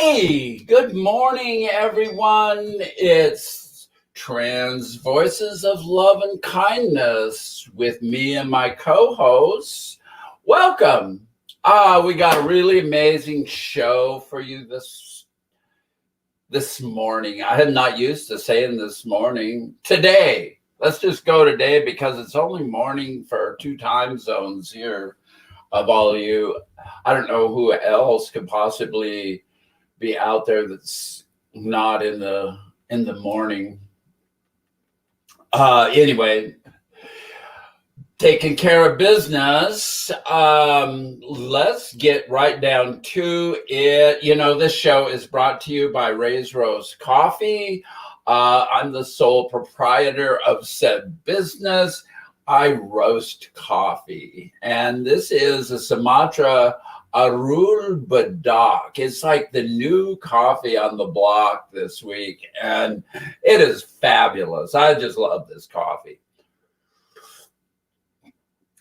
Hey, good morning, everyone. It's Trans Voices of Love and Kindness with me and my co-hosts. Welcome. We got a really amazing show for you this morning. I am not used to saying this morning. Today. Let's just go today because it's only morning for 2 time zones here of all of you. I don't know who else could possibly be out there that's not in the morning. Anyway, taking care of business. Let's get right down to it. You know, this show is brought to you by Ray's Roast Coffee. I'm the sole proprietor of said business. I roast coffee, and this is a Sumatra Arul Badak. It's like the new coffee on the block this week, and it is fabulous. I just love this coffee.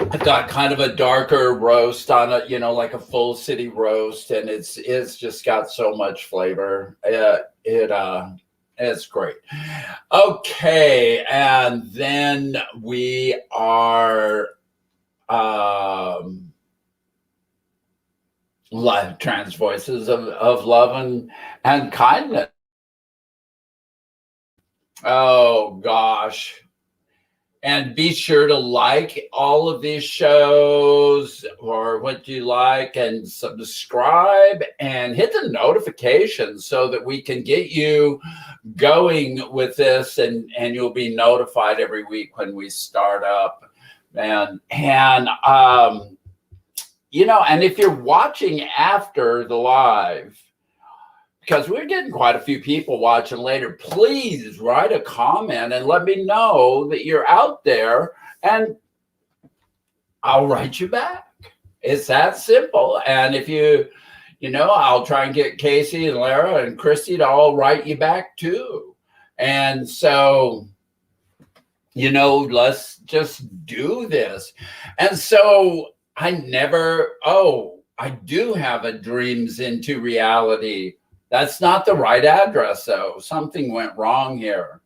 I've got kind of a darker roast on it, you know, like a full city roast, and it's just got so much flavor. It's great. Okay, and then we are live trans voices of love and kindness. Oh gosh. And be sure to like all of these shows or what you like, and subscribe and hit the notifications so that we can get you going with this, and you'll be notified every week when we start up. And you know, and if you're watching after the live, because we're getting quite a few people watching later, please write a comment and let me know that you're out there, and I'll write you back. It's that simple. And if you know, I'll try and get Casey and Lara and Christy to all write you back too. And so, you know, let's just do this. And so I do have a Dreams into Reality. That's not the right address, though. Something went wrong here.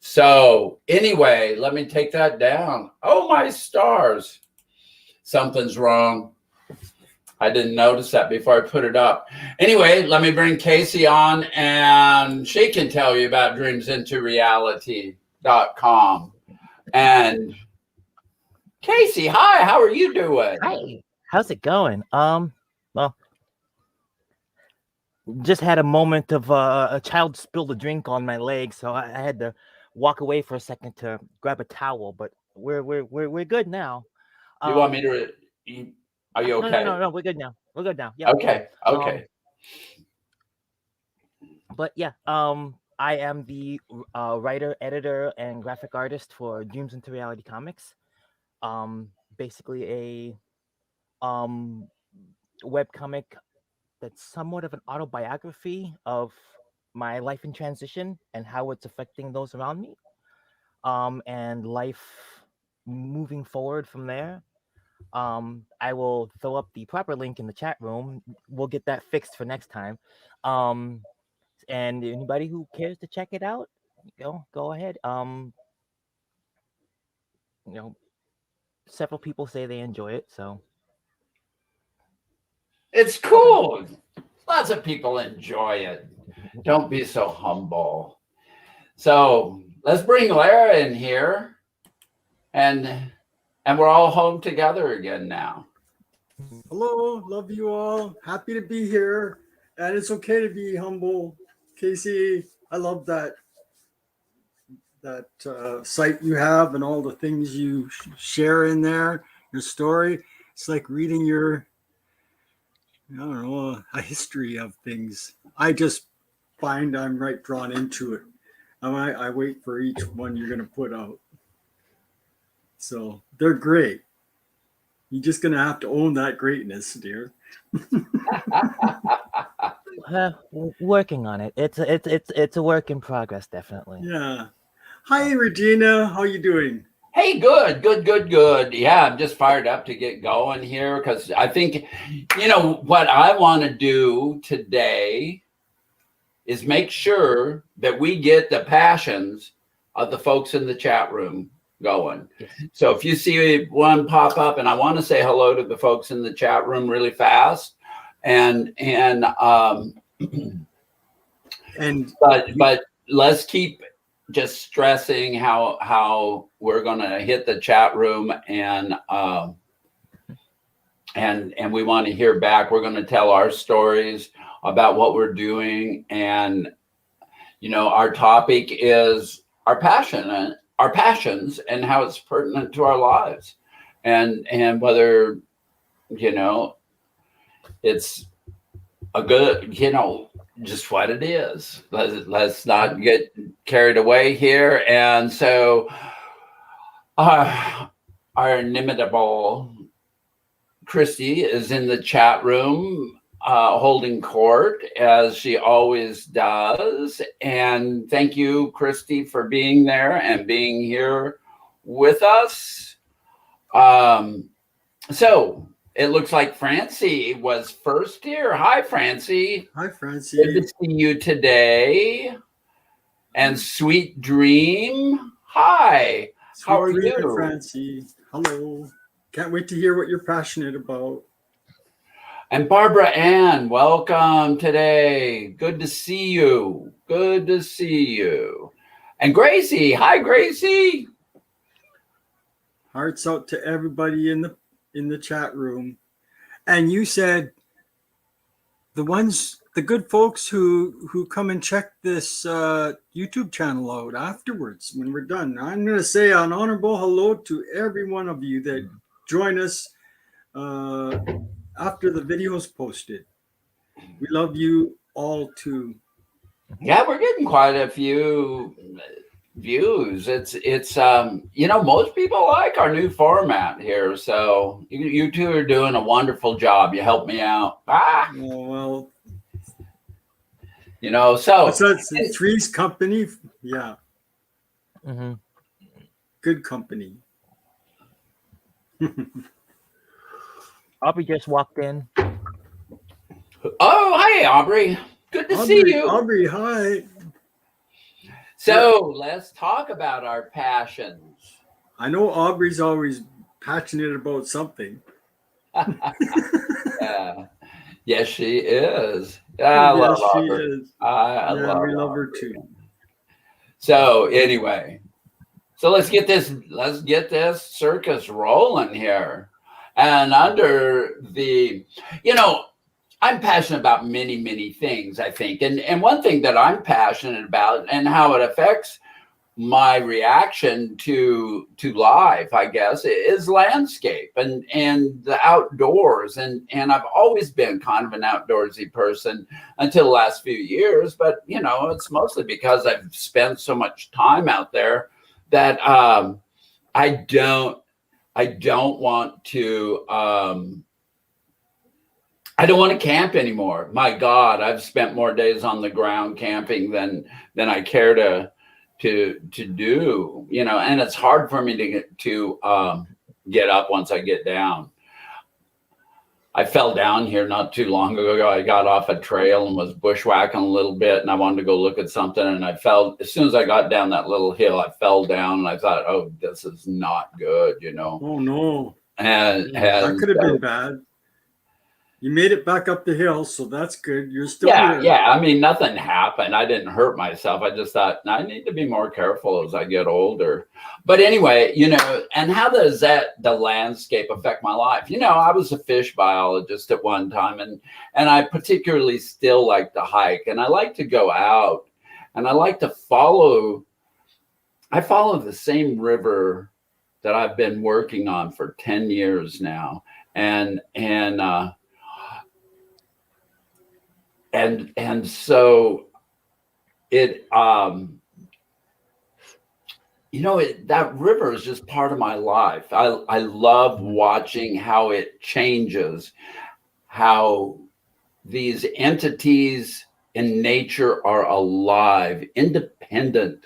So anyway, let me take that down. Oh, my stars. Something's wrong. I didn't notice that before I put it up. Anyway, let me bring Casey on, and she can tell you about dreamsintoreality.com. And Casey, hi, how are you doing? Hi, how's it going? Well, just had a moment of a child spilled a drink on my leg, so I had to walk away for a second to grab a towel. But we're good now. You want me to? Are you okay? No, we're good now. We're good now. Yeah. Okay. But yeah, I am the writer, editor, and graphic artist for Dreams into Reality Comics. Basically a webcomic that's somewhat of an autobiography of my life in transition and how it's affecting those around me, and life moving forward from there. I will throw up the proper link in the chat room. We'll get that fixed for next time. And anybody who cares to check it out, go ahead. You know, several people say they enjoy it, so it's cool. Lots of people enjoy it. Don't be so humble. So let's bring Lara in here, and we're all home together again now. Hello, love you all. Happy to be here, and it's okay to be humble. Casey, I love that site you have and all the things you share in there. Your story, it's like reading your, I don't know, a history of things. I just find I'm right drawn into it. I wait for each one you're going to put out. So they're great. You're just going to have to own that greatness, dear. Working on it. It's a work in progress, definitely. Yeah. Hi, Regina. How you doing? Hey, good. Yeah, I'm just fired up to get going here because I think, what I want to do today is make sure that we get the passions of the folks in the chat room going. Yes. So if you see one pop up, and I want to say hello to the folks in the chat room really fast, and but let's keep just stressing how we're going to hit the chat room, and we want to hear back. We're going to tell our stories about what we're doing, and our topic is our passions and how it's pertinent to our lives, and whether it's a good, just what it is. Let's not get carried away here. And so our inimitable Christy is in the chat room, holding court as she always does. And thank you, Christy, for being there and being here with us. So it looks like Francie was first here. Hi, Francie. Hi, Francie. Good to see you today. And Sweet Dream. Hi. How are you? Francie. Hello. Can't wait to hear what you're passionate about. And Barbara Ann, welcome today. Good to see you. Good to see you. And Gracie. Hi, Gracie. Hearts out to everybody in the chat room. And you said the good folks who come and check this YouTube channel out afterwards when we're done. I'm going to say an honorable hello to every one of you that join us after the video's posted. We love you all too. Yeah, we're getting quite a few views. It's most people like our new format here, so you two are doing a wonderful job. You helped me out. Oh, well, so it's Three's Company. Yeah. Mm-hmm. Good company. Aubrey just walked in. Oh, hi, Aubrey. Good to see you. Aubrey, hi. So let's talk about our passions. I know Aubrey's always passionate about something. Yeah. Yes, she is. I love Aubrey. We love her too. So anyway, let's get this circus rolling here. And under the, I'm passionate about many, many things, I think. And one thing that I'm passionate about and how it affects my reaction to life, I guess, is landscape and the outdoors. And I've always been kind of an outdoorsy person until the last few years. But, it's mostly because I've spent so much time out there that I don't want to I don't want to camp anymore. My God, I've spent more days on the ground camping than I care to do, and it's hard for me to get up once I get down. I fell down here not too long ago. I got off a trail and was bushwhacking a little bit, and I wanted to go look at something, and I fell. As soon as I got down that little hill, I fell down, and I thought, oh, this is not good, Oh, no. And that could have been bad. You made it back up the hill, so that's good. You're still here. Yeah. I mean, nothing happened. I didn't hurt myself. I just thought, I need to be more careful as I get older. But anyway, and how does the landscape affect my life? I was a fish biologist at one time, and I particularly still like to hike, and I like to go out, and I like to follow. I follow the same river that I've been working on for 10 years now, and so it that river is just part of my life. I love watching how it changes, how these entities in nature are alive, independent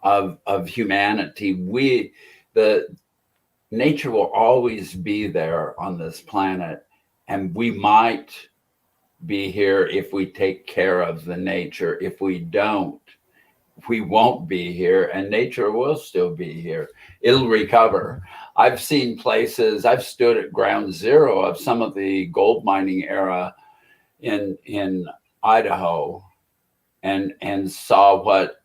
of humanity. the nature will always be there on this planet, and we might be here if we take care of the nature. If we don't, we won't be here, and nature will still be here. It'll recover. I've seen places, I've stood at ground zero of some of the gold mining era in Idaho, and saw what,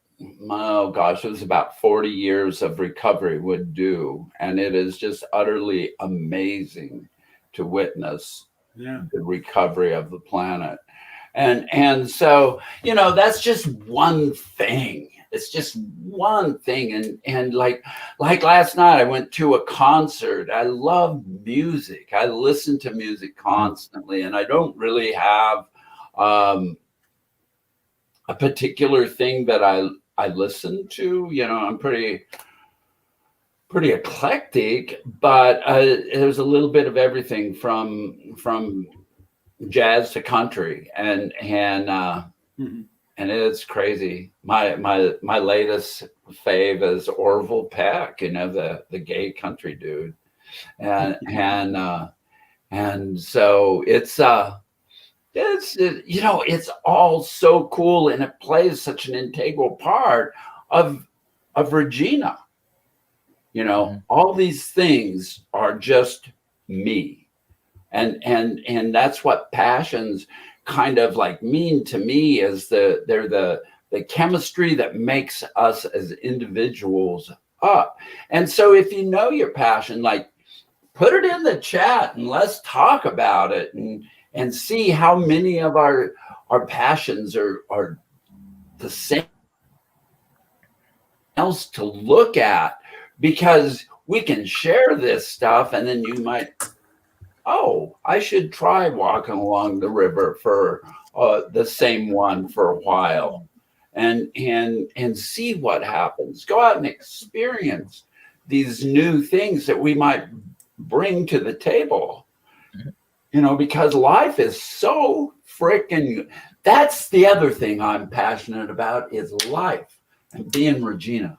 oh gosh, it was about 40 years of recovery would do. And it is just utterly amazing to witness the recovery of the planet. And so, that's just one thing. It's just one thing. And like last night, I went to a concert. I love music. I listen to music constantly, and I don't really have a particular thing that I listen to. I'm pretty eclectic, but there's a little bit of everything from jazz to country, and it's crazy. My latest fave is Orville Peck, the gay country dude, and so it's all so cool, and it plays such an integral part of Regina. All these things are just me. And that's what passions kind of like mean to me, is they're the chemistry that makes us as individuals up. And so if you know your passion, like, put it in the chat and let's talk about it, and see how many of our passions are the same else to look at, because we can share this stuff, and then you might, oh, I should try walking along the river for the same one for a while, and see what happens. Go out and experience these new things that we might bring to the table, because life is so freaking, that's the other thing I'm passionate about, is life and being Regina.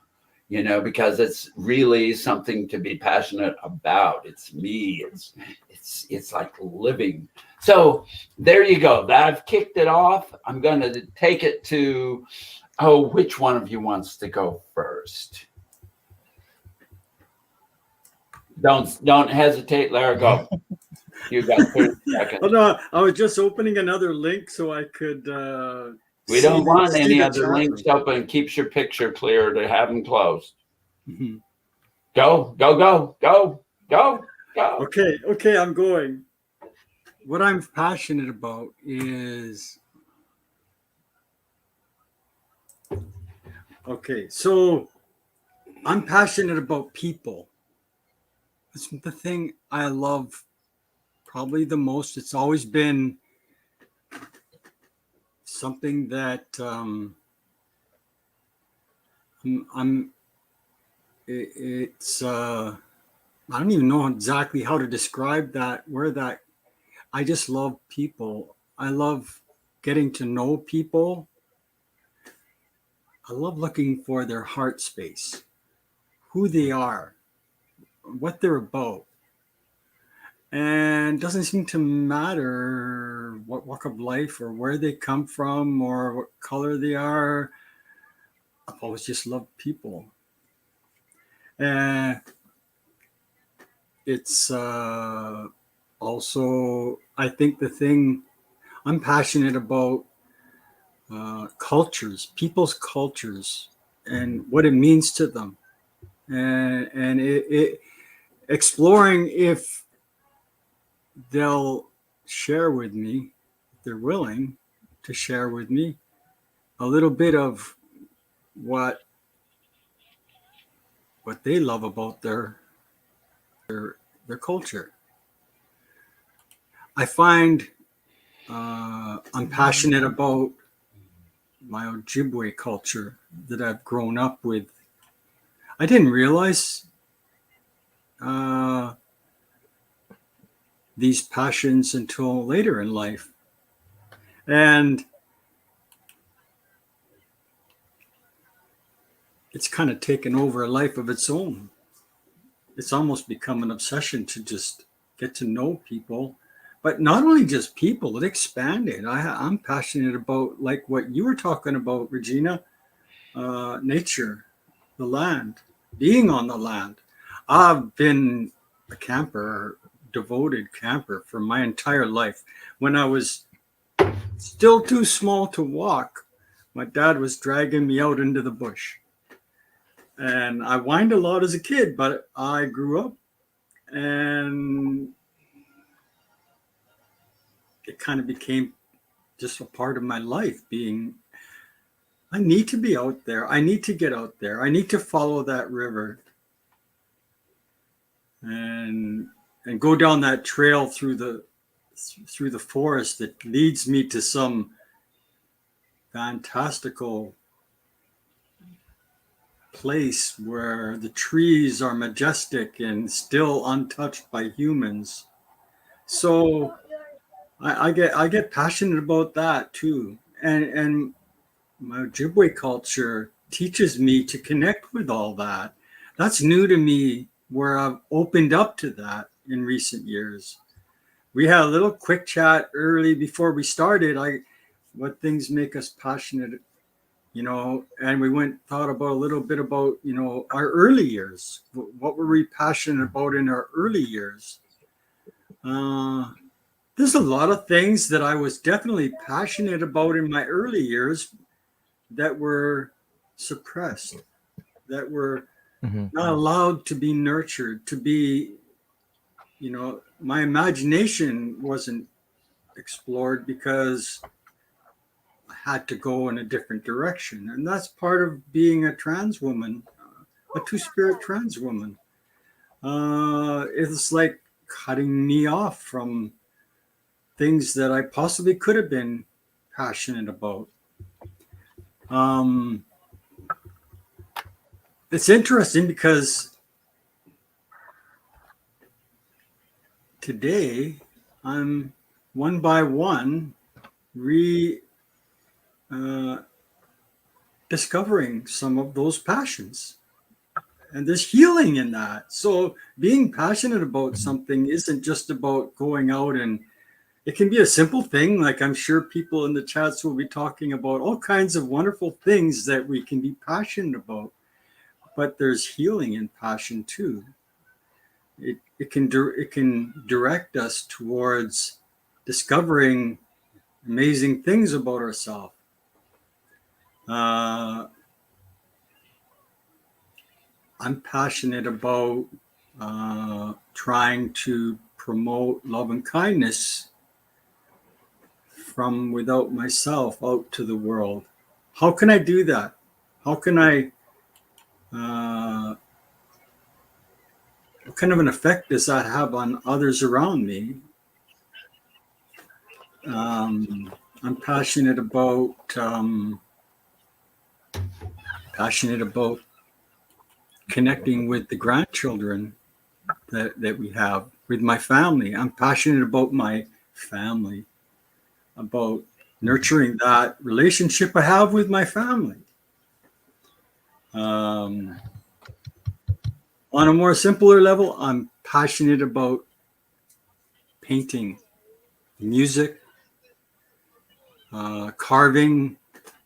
Because it's really something to be passionate about. It's me. It's like living. So there you go. I've kicked it off. I'm going to take it to, which one of you wants to go first? Don't hesitate. Let her go. You got 30 seconds. Oh, no, I was just opening another link so I could. We don't want any other links open. Keeps your picture clear to have them closed. Mm-hmm. Go. Okay, I'm going. What I'm passionate about is, so I'm passionate about people. It's the thing I love probably the most. It's always been something that I don't even know exactly how to describe that, I just love people. I love getting to know people. I love looking for their heart space, who they are, what they're about. And it doesn't seem to matter what walk of life or where they come from or what color they are. I've always just loved people. And it's also, I think the thing I'm passionate about, cultures, people's cultures, and what it means to them, and it exploring if they'll share with me, if they're willing to share with me a little bit of what they love about their culture. I find I'm passionate about my Ojibwe culture that I've grown up with. I didn't realize these passions until later in life. And it's kind of taken over a life of its own. it's almost become an obsession to just get to know people. But not only just people, it expanded. I'm passionate about, like what you were talking about, Regina, nature, the land, being on the land. I've been a camper, devoted camper for my entire life. When I was still too small to walk, my dad was dragging me out into the bush. And I whined a lot as a kid, but I grew up and it kind of became just a part of my life being, I need to be out there. I need to get out there. I need to follow that river and go down that trail through the forest that leads me to some fantastical place where the trees are majestic and still untouched by humans. So I get passionate about that too. And my Ojibwe culture teaches me to connect with all that. That's new to me, where I've opened up to that in recent years. We had a little quick chat early before we started. What things make us passionate, and we thought about a little bit about, our early years. What were we passionate about in our early years? There's a lot of things that I was definitely passionate about in my early years that were suppressed, that were not allowed to be nurtured, to be, my imagination wasn't explored because I had to go in a different direction. And that's part of being a trans woman, a two-spirit trans woman. It's like cutting me off from things that I possibly could have been passionate about. It's interesting because today I'm one by one discovering some of those passions, and there's healing in that. So being passionate about something isn't just about going out, and it can be a simple thing. Like, I'm sure people in the chats will be talking about all kinds of wonderful things that we can be passionate about, but there's healing in passion too. It can direct us towards discovering amazing things about ourselves. I'm passionate about trying to promote love and kindness from without myself out to the world. How can I do that? How can I, what kind of an effect does that have on others around me? I'm passionate about connecting with the grandchildren that we have, with my family. I'm passionate about my family, about nurturing that relationship I have with my family. On a more simpler level, I'm passionate about painting, music, carving,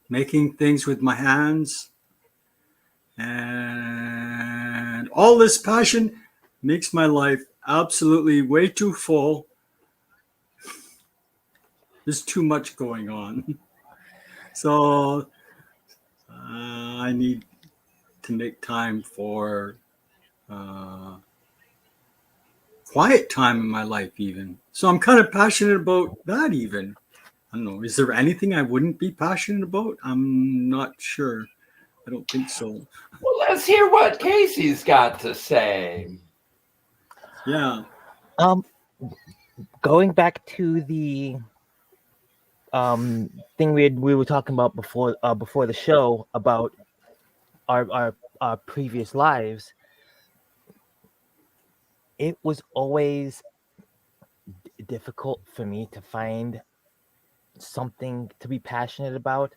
making things with my hands. And all this passion makes my life absolutely way too full. There's too much going on. So I need to make time for quiet time in my life even. So I'm kind of passionate about that even. I don't know. Is there anything I wouldn't be passionate about? I'm not sure. I don't think so. Well, let's hear what Casey's got to say. Yeah. Going back to the thing we were talking about before the show about our previous lives, it was always difficult for me to find something to be passionate about.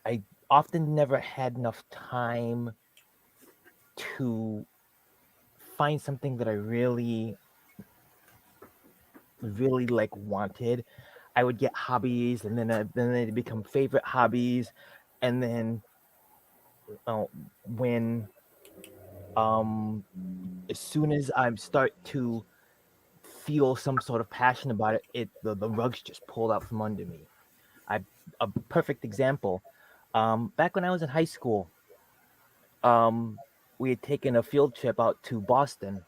I often never had enough time to find something that I really, really like wanted, I would get hobbies, and then they become favorite hobbies, and then when as soon as I start to feel some sort of passion about it, the rug's just pulled out from under me. I A perfect example. Back when I was in high school, we had taken a field trip out to Boston,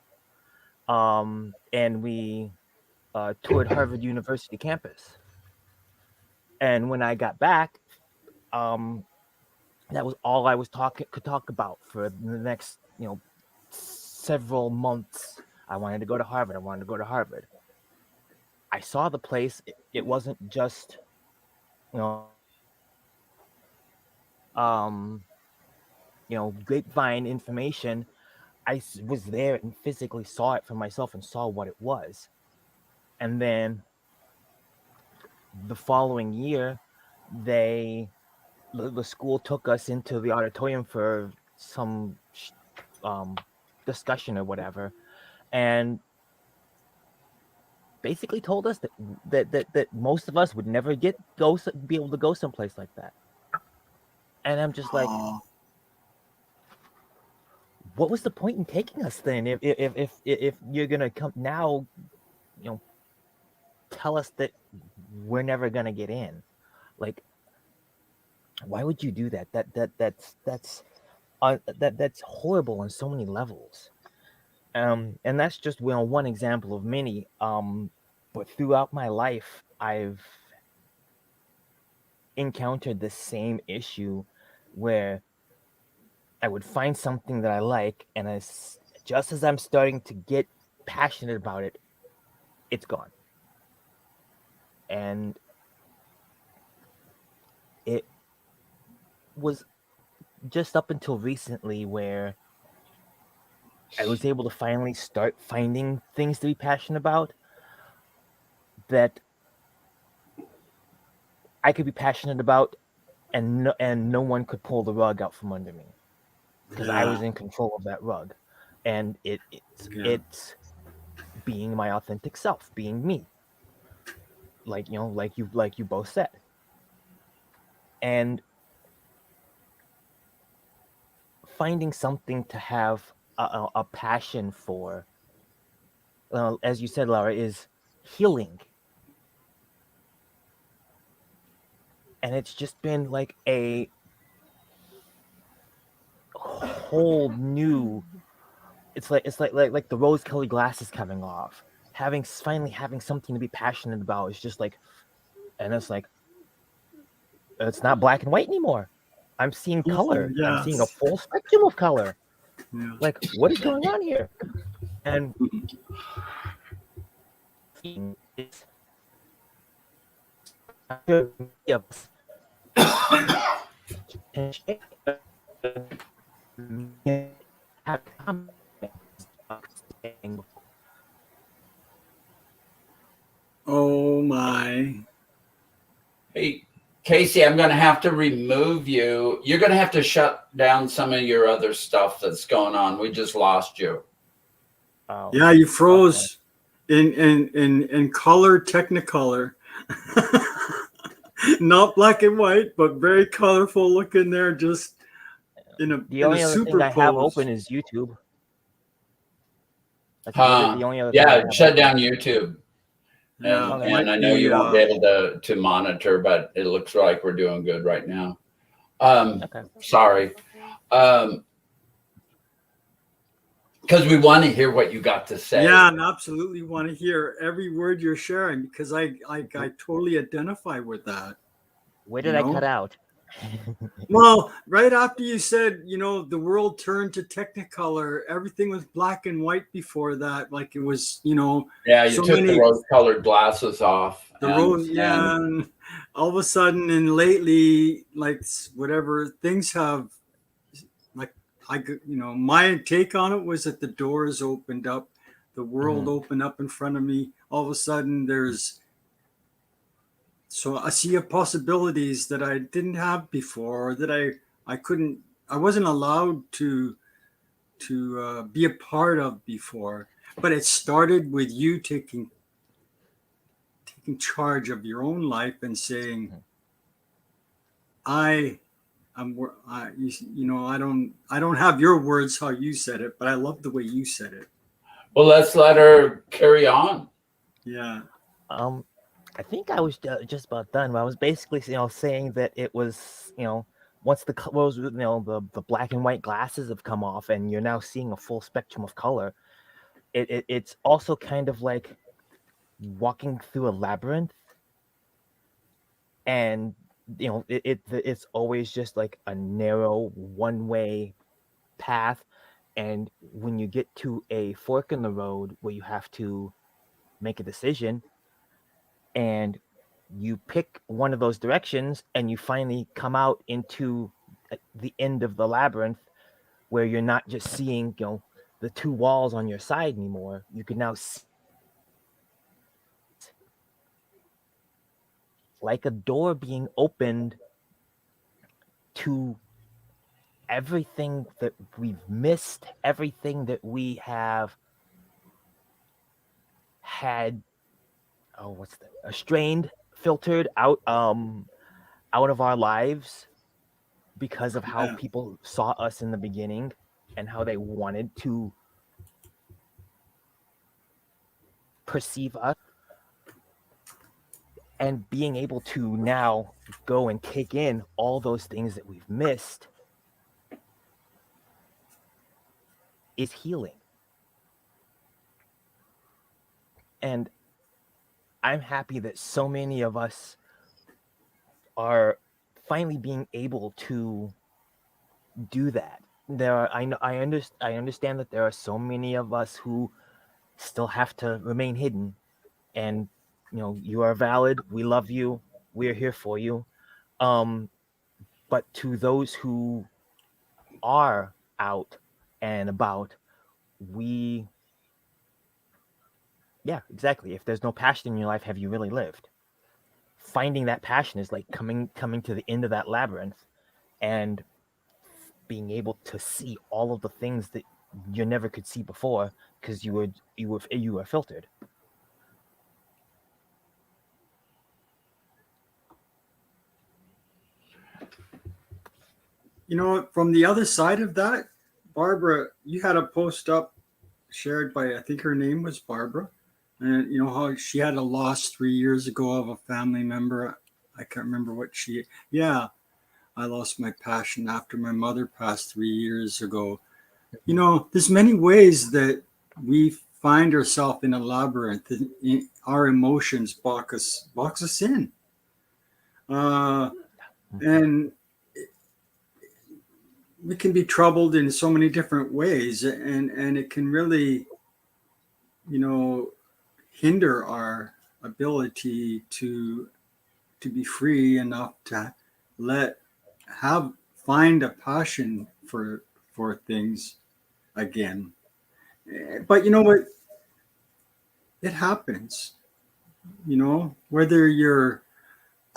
and we toured Harvard University campus. And when I got back, um, that was all I could talk about for the next several months. I wanted to go to Harvard. I wanted to go to Harvard. I saw the place. It wasn't just you know um grapevine information. Was there and physically saw it for myself and saw what it was. And then the following year, the school took us into the auditorium for some um, discussion or whatever, and basically told us that most of us would never be able to go someplace like that. And I'm just like, Oh, what was the point in taking us then? If you're gonna come now, tell us that we're never gonna get in. Like, why would you do that? That's horrible on so many levels. And that's just one example of many. But throughout my life, I've encountered the same issue where I would find something that I like, and just as I'm starting to get passionate about it, it's gone. And it was just up until recently where I was able to finally start finding things to be passionate about that I could be passionate about, and no one could pull the rug out from under me because I was yeah, in control of that rug, and yeah. it's being my authentic self, being me, like like you both said, and finding something to have a passion for, as you said, Laura, is healing. And it's just been like a whole new, it's like the rose colored glasses coming off, finally having something to be passionate about. It's just like, and it's like, it's not black and white anymore. I'm seeing color. I'm seeing a Yes. full spectrum of color. Yeah. Like, what is going on here? And it's Oh my. Hey, Casey, I'm going to have to remove you. You're going to have to shut down some of your other stuff that's going on. We just lost you. Yeah, you okay. froze in color, Technicolor. Not black and white, but very colorful looking there, just The in a only other thing I have superpose. open is YouTube. That's Huh? the only other thing I Yeah, have shut open. down YouTube. Yeah, Okay. And might I know be you won't be able to monitor, but it looks like we're doing good right now. Okay. Sorry. Because we want to hear what you got to say. yeah, and absolutely want to hear every word you're sharing because I totally identify with that. Where You did I cut know, out? well, right after you said, the world turned to Technicolor, everything was black and white before that. Like it was, Yeah, you so took the many, rose-colored glasses off, the and road, yeah. And all of a sudden, and lately, like whatever things have, like my take on it was that the doors opened up, the world opened up in front of me. All of a sudden, so I see possibilities that I didn't have before, or that I wasn't allowed to be a part of before, but it started with you taking charge of your own life and saying, I don't have your words how you said it, but I love the way you said it. Well, let's let her carry on. Yeah. I think I was just about done. But I was basically, saying that it was, once the colors, the black and white glasses have come off, and you're now seeing a full spectrum of color. It's also kind of like walking through a labyrinth, and it's always just like a narrow one-way path, and when you get to a fork in the road where you have to make a decision, and you pick one of those directions, and you finally come out into the end of the labyrinth, where you're not just seeing the two walls on your side anymore. You can now see like a door being opened to everything that we've missed, everything that we have had strained, filtered out of our lives because of how people saw us in the beginning and how they wanted to perceive us, and being able to now go and take in all those things that we've missed is healing. And I'm happy that so many of us are finally being able to do that. I understand that there are so many of us who still have to remain hidden, and you are valid. We love you. We're here for you. But to those who are out and about, exactly. If there's no passion in your life, have you really lived? Finding that passion is like coming to the end of that labyrinth and being able to see all of the things that you never could see before because you were filtered. From the other side of that, Barbara, you had a post up shared by, I think her name was Barbara, and how she had a loss 3 years ago of a family member. I can't remember I lost my passion after my mother passed 3 years ago. There's many ways that we find ourselves in a labyrinth, and our emotions box us in, and we can be troubled in so many different ways, and it can really hinder our ability to be free enough to find a passion for things again. But you know what, it happens, whether you're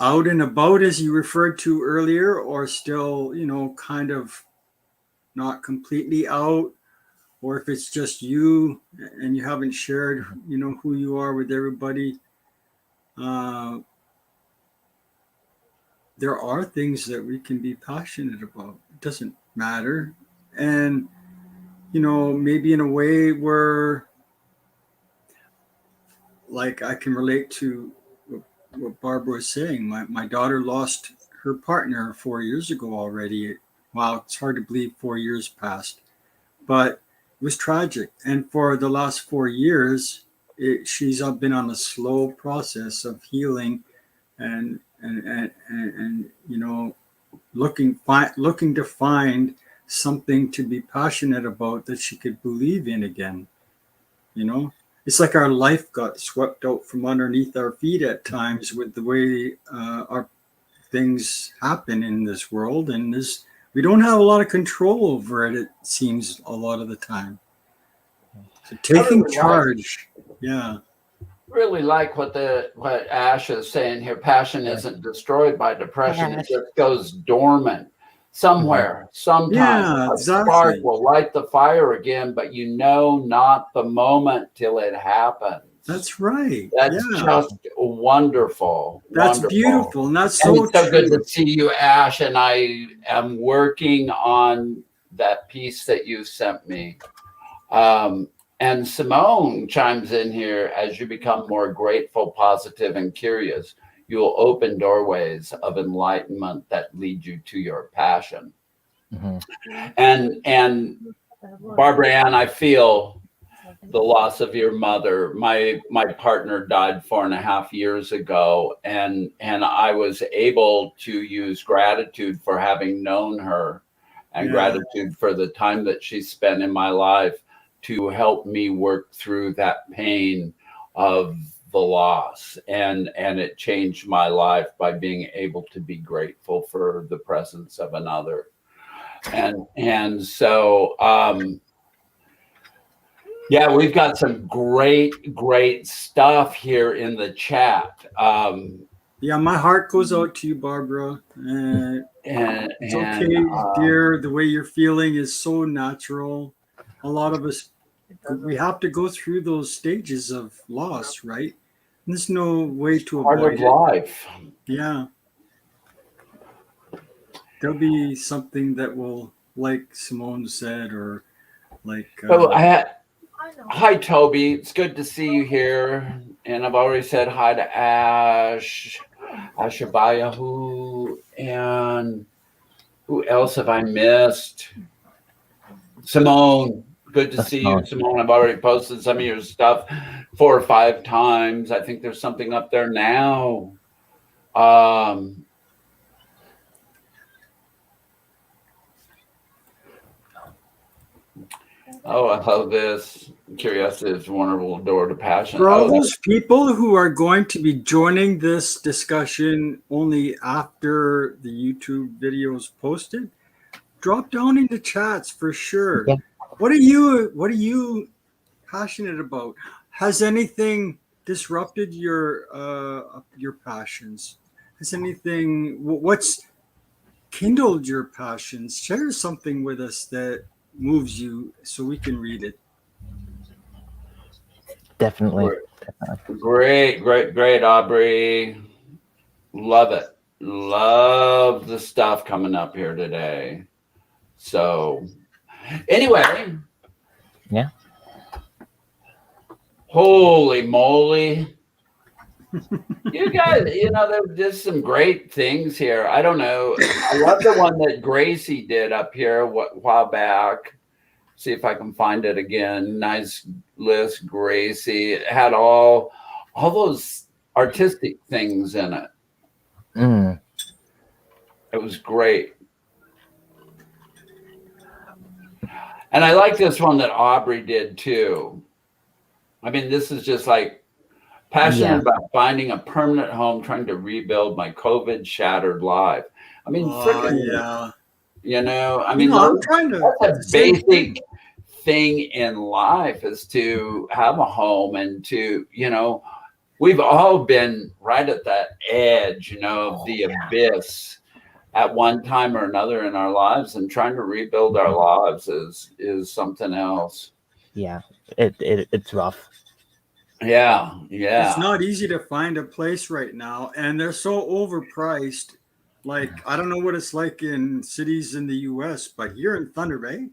out and about, as you referred to earlier, or still kind of not completely out, or if it's just you and you haven't shared who you are with everybody. There are things that we can be passionate about. It doesn't matter. And maybe in a way where, like, I can relate to what Barbara was saying. My daughter lost her partner 4 years ago already. Wow, it's hard to believe 4 years passed, but it was tragic. And for the last 4 years, she's been on a slow process of healing and looking to find something to be passionate about that she could believe in again. It's like our life got swept out from underneath our feet at times with the way our things happen in this world, and we don't have a lot of control over it seems a lot of the time. So taking charge. Yeah. Really like what Ash is saying here. Passion isn't destroyed by depression. It just goes dormant. somewhere, sometime. Yeah, A spark exactly. will light the fire again, but you know not the moment till it happens. That's right. That's Yeah, just wonderful, that's wonderful. beautiful, and that's And so it's so good true. to see you, Ash. And I am working on that piece that you sent me. And Simone chimes in here: as you become more grateful, positive, and curious, you will open doorways of enlightenment that lead you to your passion. Mhm. And Barbara Ann, I feel the loss of your mother. My partner died 4.5 years ago, and I was able to use gratitude for having known her, and Yeah, gratitude for the time that she spent in my life to help me work through that pain of the loss. And it changed my life by being able to be grateful for the presence of another. And so yeah, we've got some great stuff here in the chat. yeah. My heart goes out to you, Barbara. It's And okay, dear. The way you're feeling is so natural. A lot of us, we have to go through those stages of loss, right? There's no way to part of avoid it. life. Yeah, there'll be something that will, like Simone said, or like, So hi Toby, it's good to see you here. And I've already said hi to Ash, Ashabayahu, and who else have I missed? Simone, good to see you, Simone. I've already posted some of your stuff 4 or 5 times. I think there's something up there now. Oh, I love this. Curiosity is a wonderful door to passion. for all Oh, those people who are going to be joining this discussion only after the YouTube video is posted, drop down in the chats for sure. Yeah. What are you passionate about? Has anything disrupted your passions? Has anything what's kindled your passions? Share something with us that moves you so we can read it. Definitely. great, Aubrey. Love it. Love the stuff coming up here today. So, anyway, Yeah. holy moly. You guys, there's just some great things here. I don't know. I love the one that Gracie did up here a while back. See if I can find it again. Nice list, Gracie. It had all those artistic things in it. Mm. It was great. And I like this one that Aubrey did too. I mean, this is just like passionate about finding a permanent home, trying to rebuild my COVID shattered life. I mean, freaking, Yeah. I mean, I'm trying to. that's a basic thing in life is to have a home and to, we've all been right at that edge, of the abyss at one time or another in our lives, and trying to rebuild our lives is something else. Yeah, it's rough. Yeah. It's not easy to find a place right now, and they're so overpriced. Like, I don't know what it's like in cities in the US, but here in Thunder Bay,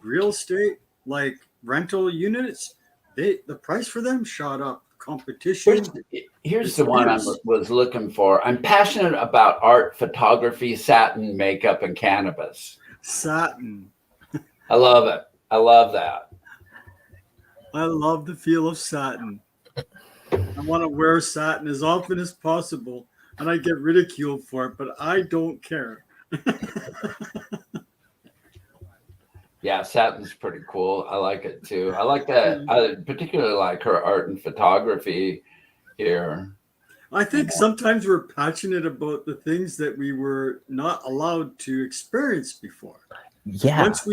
real estate, like rental units, the price for them shot up. Competition. Here's the one I was looking for. I'm passionate about art, photography, satin, makeup, and cannabis. Satin. I love it. I love that. I love the feel of satin. I want to wear satin as often as possible, and I get ridiculed for it, but I don't care. Yeah, satin's pretty cool. I like it too. I like that. I particularly like her art and photography here. I think sometimes we're passionate about the things that we were not allowed to experience before. Yeah. Once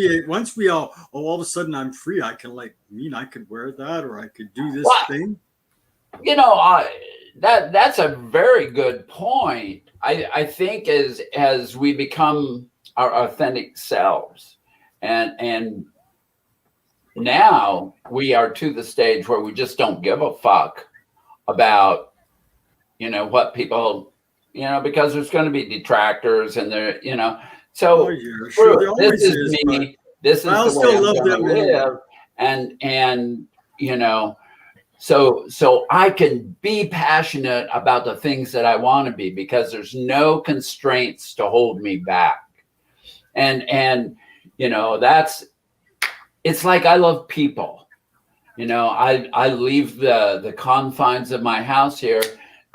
we all of a sudden I'm free. I can I could wear that, or I could do this thing. That's a very good point. I think as we become our authentic selves. And now we are to the stage where we just don't give a fuck about, what people, because there's going to be detractors and there, so Oh, yeah, sure, there this always is is, me. This is I'll the way still I'm love going to them anyway. live. And, so I can be passionate about the things that I want to be because there's no constraints to hold me back. And, it's like I love people. I leave the confines of my house here,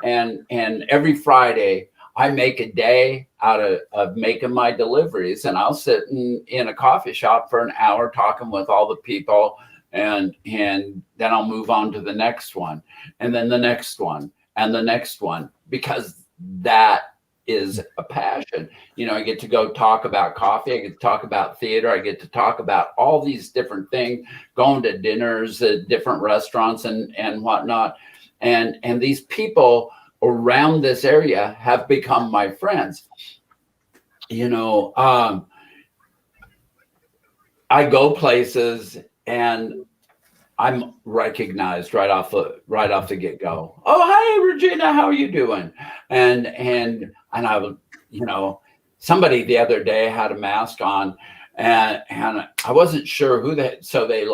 and every Friday I make a day out of making my deliveries, and I'll sit in a coffee shop for an hour talking with all the people, and then I'll move on to the next one, and then the next one, and the next one, because that is a passion. I get to go talk about coffee. I get to talk about theater. I get to talk about all these different things, going to dinners at different restaurants and whatnot. And these people around this area have become my friends. I go places and I'm recognized right off the get-go. Oh, hi, Regina, how are you doing? And I would, somebody the other day had a mask on, and I wasn't sure who so they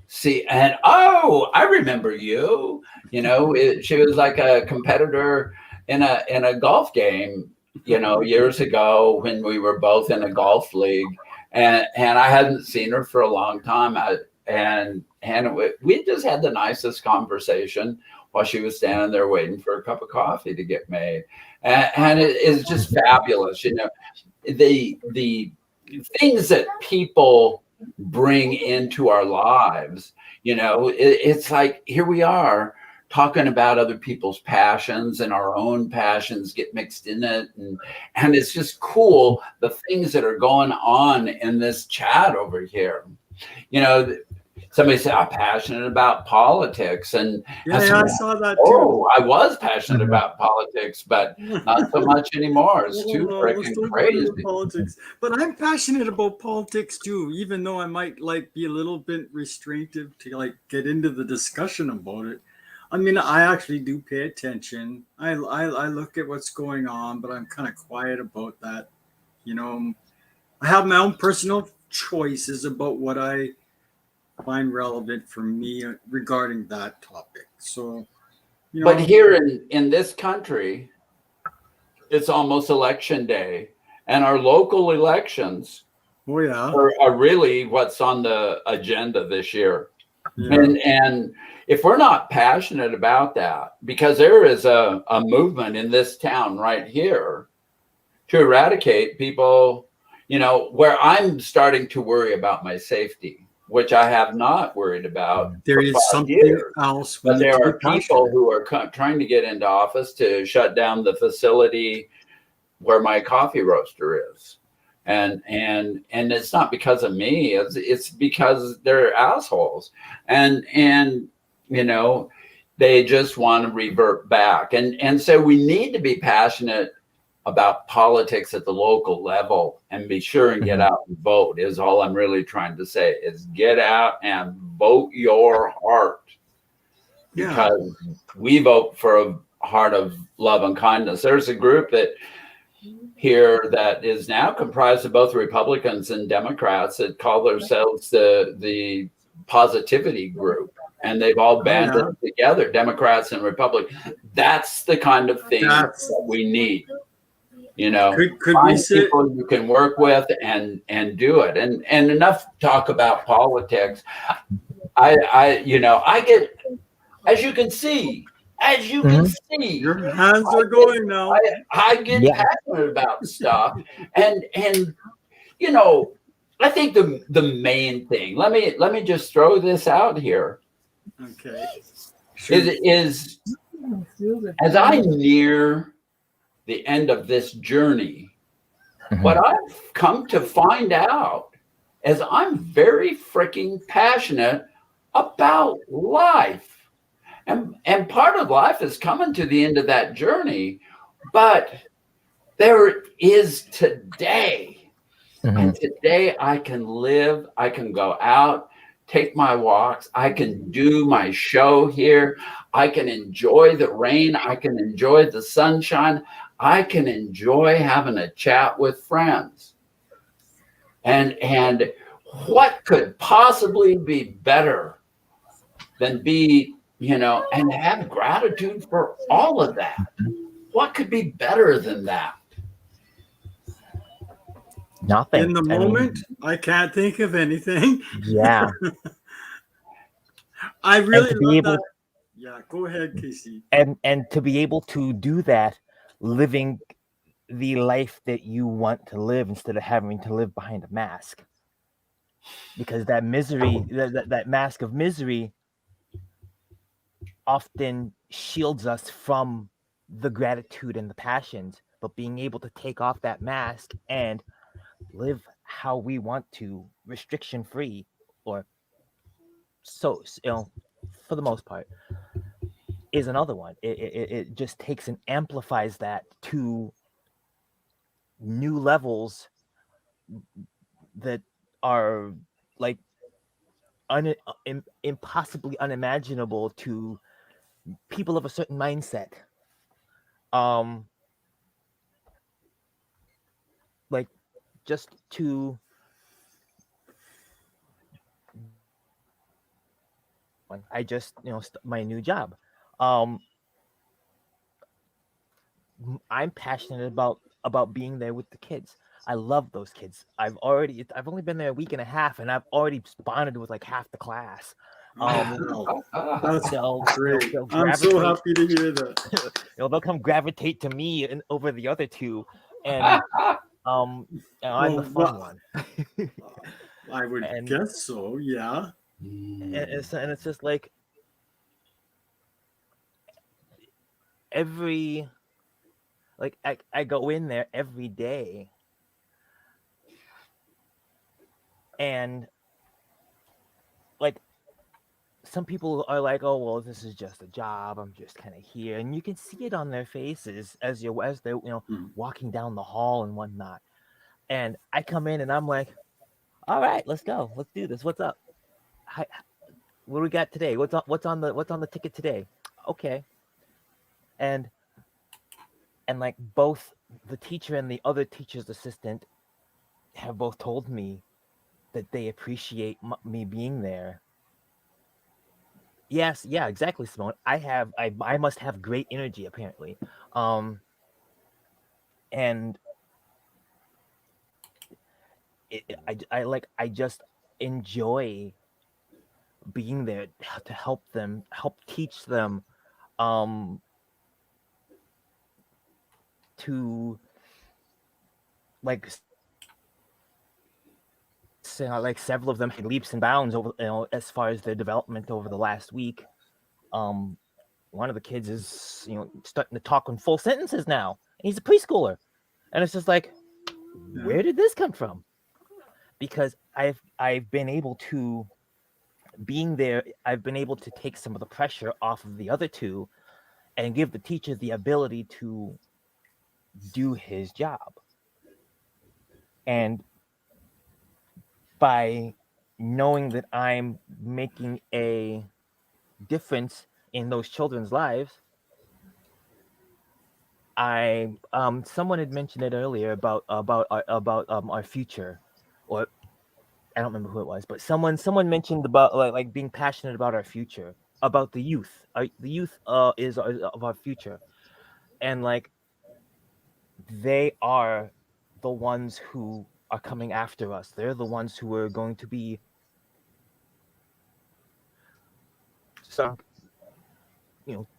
see, and oh, I remember you. She was like a competitor in a golf game, years ago when we were both in a golf league, and I hadn't seen her for a long time. We just had the nicest conversation while she was standing there waiting for a cup of coffee to get made, and it is just fabulous. The things that people bring into our lives. It's like here we are talking about other people's passions, and our own passions get mixed in it, and it's just cool the things that are going on in this chat over here. Somebody said I'm passionate about politics, and Yeah, I saw that too. Oh, I was passionate about politics, but not so much anymore. It's too freaking crazy. Politics, but I'm passionate about politics too, even though I might be a little bit restrictive to get into the discussion about it. I mean, I actually do pay attention. I look at what's going on, but I'm kind of quiet about that. I have my own personal choices about what I find relevant for me regarding that topic. So, but here in this country, it's almost election day, and our local elections are really what's on the agenda this year. Yeah. And if we're not passionate about that, because there is a movement in this town right here to eradicate people, where I'm starting to worry about my safety, which I have not worried about. There is something else. But there are people who are trying to get into office to shut down the facility where my coffee roaster is. And it's not because of me. It's because they're assholes. And they just want to revert back. And so we need to be passionate about politics at the local level, and be sure and get out and vote is all I'm really trying to say, is get out and vote your heart. Because we vote for a heart of love and kindness. There's a group here that is now comprised of both Republicans and Democrats that call themselves the positivity group. And they've all banded together, Democrats and Republicans. That's the kind of thing that we need. Could find we say people you can work with and do it. And enough talk about politics. I get, as you can see, your hands are going now. I get passionate about stuff, and I think the main thing. Let me just throw this out here. Okay. Is as I near the end of this journey, what I've come to find out is I'm very freaking passionate about life. And part of life is coming to the end of that journey. But there is today. And today I can live, I can go out, take my walks, I can do my show here, I can enjoy the rain, I can enjoy the sunshine, I can enjoy having a chat with friends. And what could possibly be better than be, and have gratitude for all of that? What could be better than that? Nothing. In the moment, I can't think of anything. Yeah. I really to be love able, that. Yeah, go ahead, Casey. and to be able to do that, living the life that you want to live instead of having to live behind a mask, because that misery, that mask of misery, often shields us from the gratitude and the passions. But being able to take off that mask and live how we want to, restriction free, or so, for the most part, is another one. It just takes and amplifies that to new levels that are like impossibly unimaginable to people of a certain mindset. Like, just to I just my new job. I'm passionate about being there with the kids. I love those kids. I've only been there a week and a half, and I've already bonded with like half the class. Wow. That's great. They'll I'm so gravitate. happy to hear that. They'll come gravitate to me and over the other two, and I'm the fun one. I would guess so. Yeah. And it's just like I go in there every day, and like some people are like, oh well, this is just a job, I'm just kind of here, and you can see it on their faces as they're walking down the hall and whatnot. And I come in and I'm like, all right, let's go, let's do this, what's up? What do we got today? What's on the ticket today? Okay. And like both the teacher and the other teacher's assistant have both told me that they appreciate me being there. Yes, yeah, exactly, Simone. I must have great energy apparently. And I just enjoy being there to help teach them, to like several of them had leaps and bounds over as far as their development over the last week. One of the kids is starting to talk in full sentences now. He's a preschooler, and it's just like, where did this come from? Because I've been able to, being there, I've been able to take some of the pressure off of the other two and give the teacher the ability to do his job. And by knowing that I'm making a difference in those children's lives, someone had mentioned it earlier about our future, or I don't remember who it was, but someone mentioned about like being passionate about our future, about the youth. The youth is of our future, and like they are the ones who are coming after us. They're the ones who are going to be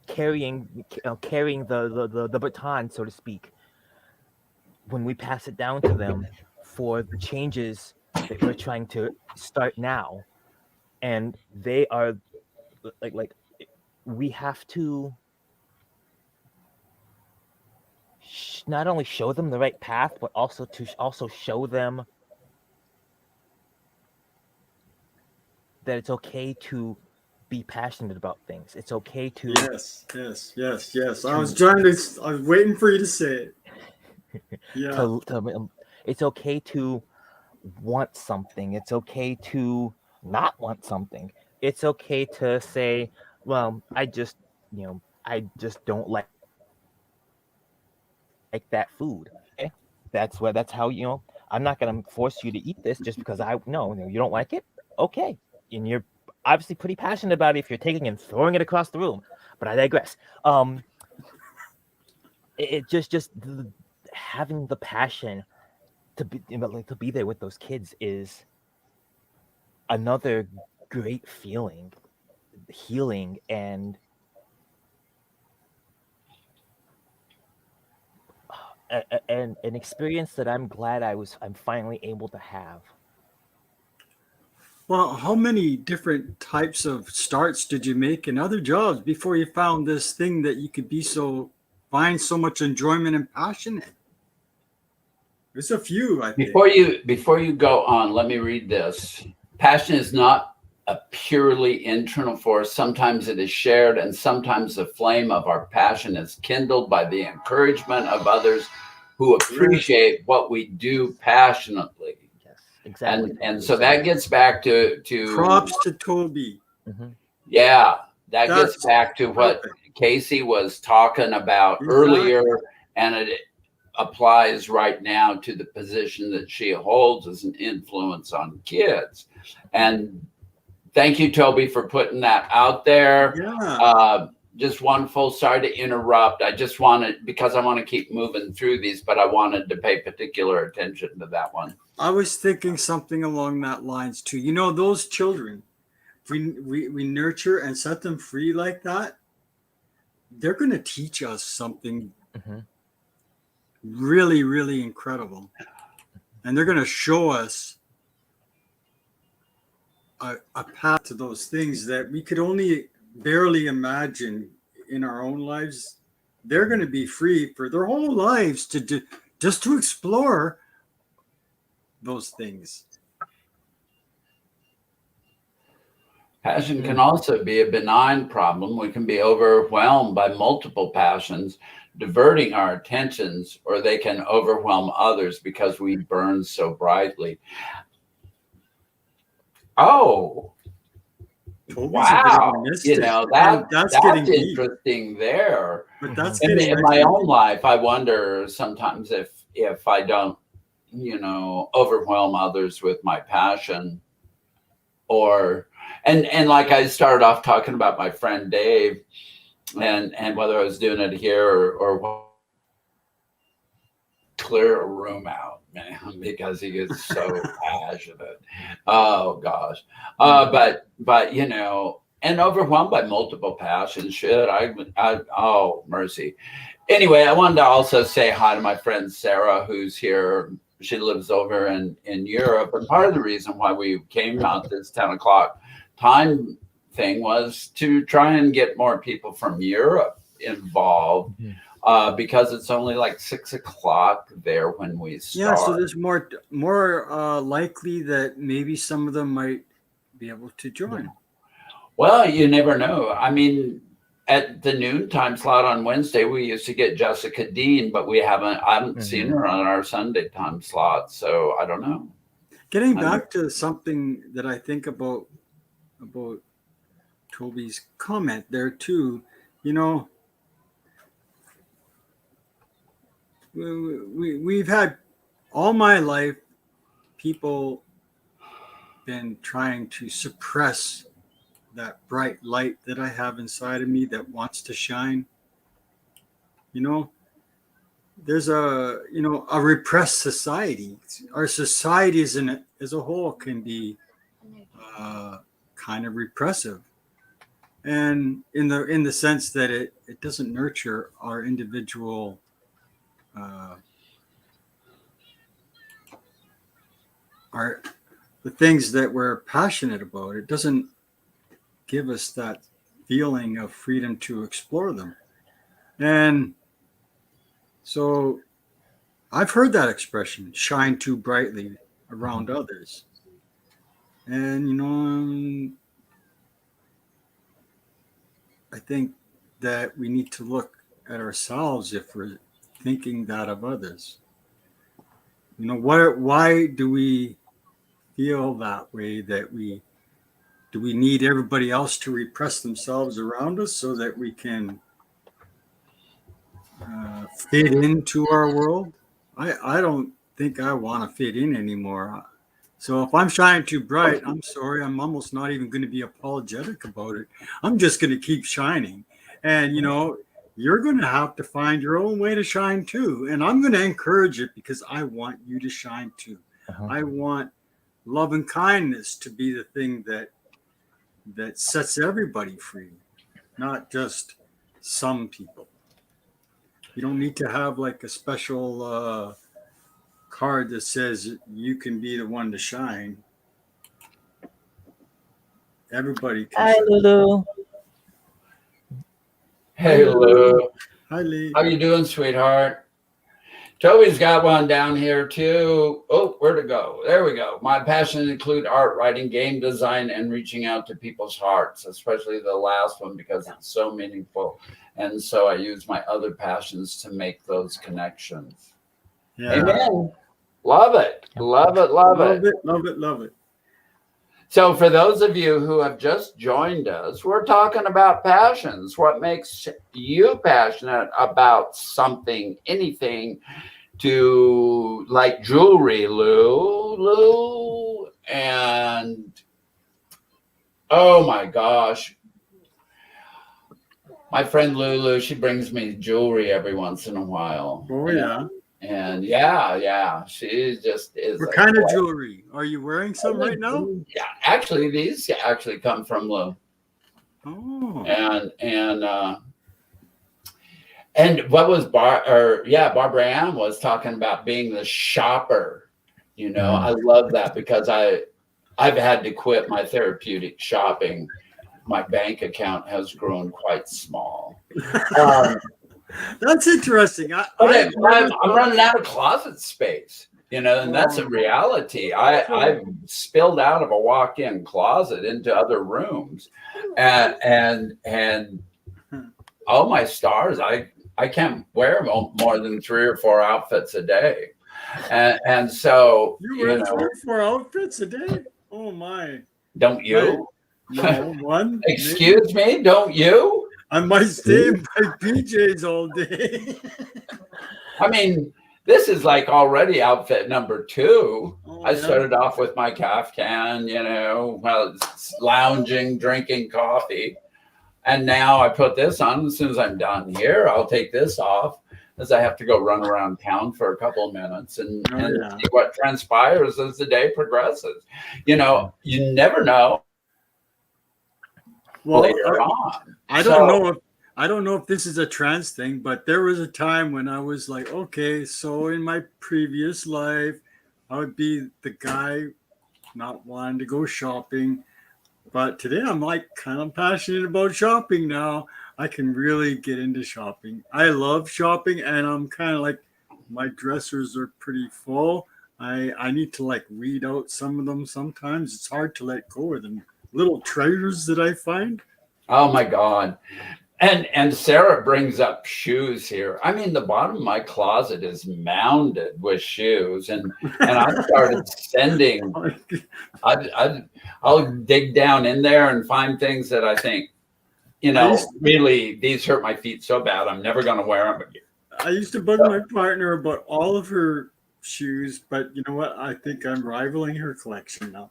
carrying the baton, so to speak, when we pass it down to them for the changes that we're trying to start now. And they are like we have to not only show them the right path, but also show them that it's okay to be passionate about things. It's okay to yes. I was waiting for you to say it. Yeah. It's okay to want something. It's okay to not want something. It's okay to say, well, I just don't like that food. Okay? That's how, I'm not going to force you to eat this just because no, you don't like it. Okay. And you're obviously pretty passionate about it if you're taking and throwing it across the room, but I digress. It just having the passion to be, to be there with those kids is another great feeling, healing, and an experience that I'm glad I'm finally able to have. Well, how many different types of starts did you make in other jobs before you found this thing that you could find so much enjoyment and passion in? There's a few, I think. Before you go on, let me read this. Passion is not a purely internal force. Sometimes it is shared, and sometimes the flame of our passion is kindled by the encouragement of others who appreciate what we do passionately. Yes, exactly. And so that gets back to Props to Toby. Mm-hmm. yeah, that That's gets back to what perfect. Casey was talking about Exactly. earlier, and it applies right now to the position that she holds as an influence on kids. And thank you, Toby, for putting that out there. Yeah. Just one full, sorry to interrupt. I just wanted, because I want to keep moving through these, but I wanted to pay particular attention to that one. I was thinking something along that lines too. You know, those children, we nurture and set them free like that, they're going to teach us something Mm-hmm. really, really incredible. And they're going to show us a path to those things that we could only barely imagine in our own lives. They're going to be free for their whole lives to do, just to explore those things. Passion can also be a benign problem. We can be overwhelmed by multiple passions, diverting our attentions, or they can overwhelm others because we burn so brightly. Oh, Toby's wow. a bit of a mystic. That's getting deep. interesting there. But that's In, getting in my own life, I wonder sometimes if I don't, overwhelm others with my passion, or and like I started off talking about my friend Dave, and whether I was doing it here or clear a room out, man, because he gets so passionate. Oh gosh. But and overwhelmed by multiple passions. Shit, oh mercy. Anyway, I wanted to also say hi to my friend Sarah, who's here. She lives over in Europe, and part of the reason why we came out this 10 o'clock time thing was to try and get more people from Europe involved. Mm-hmm. Because it's only like 6 o'clock there when we start. Yeah, so there's more likely that maybe some of them might be able to join. Yeah. Well, you never know. I mean, at the noon time slot on Wednesday, we used to get Jessica Dean, but I haven't seen her on our Sunday time slot, so I don't know. Getting back to something that I think about Toby's comment there too, we've had all my life people been trying to suppress that bright light that I have inside of me that wants to shine. There's a repressed society. Our society as a whole can be kind of repressive, and in the sense that it doesn't nurture our individual the things that we're passionate about. It doesn't give us that feeling of freedom to explore them. And so I've heard that expression, shine too brightly around others. And, I think that we need to look at ourselves if we're thinking that of others. Why do we feel that way, that we need everybody else to repress themselves around us so that we can fit into our world? I don't think I want to fit in anymore. So if I'm shining too bright, I'm sorry, I'm almost not even going to be apologetic about it. I'm just going to keep shining. And, you're going to have to find your own way to shine too. And I'm going to encourage it because I want you to shine too. I want love and kindness to be the thing that sets everybody free, not just some people. You don't need to have like a special card that says you can be the one to shine. Everybody can Hi, shine. Lulu. Hey, Lou. Hi, Lee. How you doing, sweetheart? Toby's got one down here too. Oh, where'd it go? There we go. My passions include art, writing, game design, and reaching out to people's hearts, especially the last one because it's so meaningful. And so I use my other passions to make those connections. Yeah. Amen. Love it. Love it. Love it. Love it. So for those of you who have just joined us, we're talking about passions. What makes you passionate about something, anything, to like jewelry, Lou, and oh my gosh, my friend Lulu, she brings me jewelry every once in a while. Oh, yeah. And yeah, she just is. What kind of jewelry? Are you wearing some right now? Yeah, actually, these actually come from Lou. Oh. And what was Barbara Ann was talking about being the shopper. I love that because I've had to quit my therapeutic shopping. My bank account has grown quite small. That's interesting. I'm running out of closet space, and that's a reality. I've spilled out of a walk-in closet into other rooms, and oh my stars, I can't wear more than 3 or 4 outfits a day, and so you wear 3 or 4 outfits a day. Oh my! Don't you? No, one. Excuse me, don't you? I might stay in my PJs all day. I mean, this is like already outfit number 2. I started off with my caftan, lounging, drinking coffee. And now I put this on. As soon as I'm done here, I'll take this off as I have to go run around town for a couple of minutes and see what transpires as the day progresses. You never know. Well, later on. I don't know if this is a trans thing, but there was a time when I was like, okay, so in my previous life, I would be the guy not wanting to go shopping. But today I'm like kind of passionate about shopping now. I can really get into shopping. I love shopping, and I'm kind of like, my dressers are pretty full. I need to like read out some of them sometimes. It's hard to let go of them. Little treasures that I find. Oh my God. And Sarah brings up shoes here. I mean, the bottom of my closet is mounded with shoes, and I started sending. I'll dig down in there and find things that I think, really, these hurt my feet so bad I'm never going to wear them again. I used to bug my partner about all of her shoes, but you know what? I think I'm rivaling her collection now.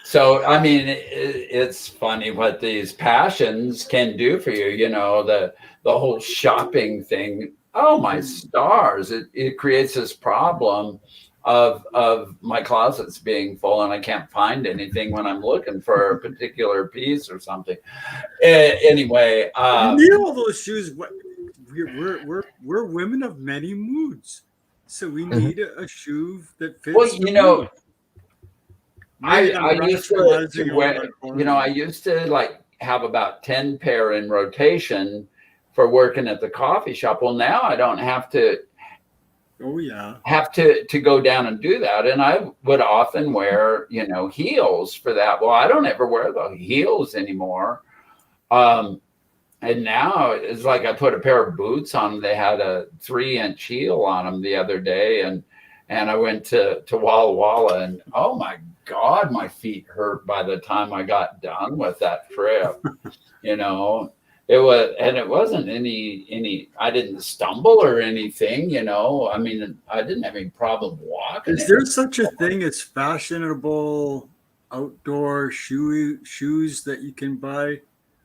So, I mean, it's funny what these passions can do for you, the whole shopping thing. Oh, my stars. It creates this problem of my closets being full and I can't find anything when I'm looking for a particular piece or something. Anyway. You need all those shoes. We're women of many moods. So we need a shoe that fits. Well, I used to wear, I used to like have about 10 pair in rotation for working at the coffee shop. Well, now I don't have to. Oh yeah. Have to go down and do that, and I would often wear heels for that. Well, I don't ever wear the heels anymore. And now it's like I put a pair of boots on. They had a 3-inch heel on them the other day, and and I went to Walla Walla, and oh my God, my feet hurt by the time I got done with that trip. You know, it wasn't any. I didn't stumble or anything. You know, I mean, I didn't have any problem walking. Is there such a thing as fashionable outdoor shoes that you can buy?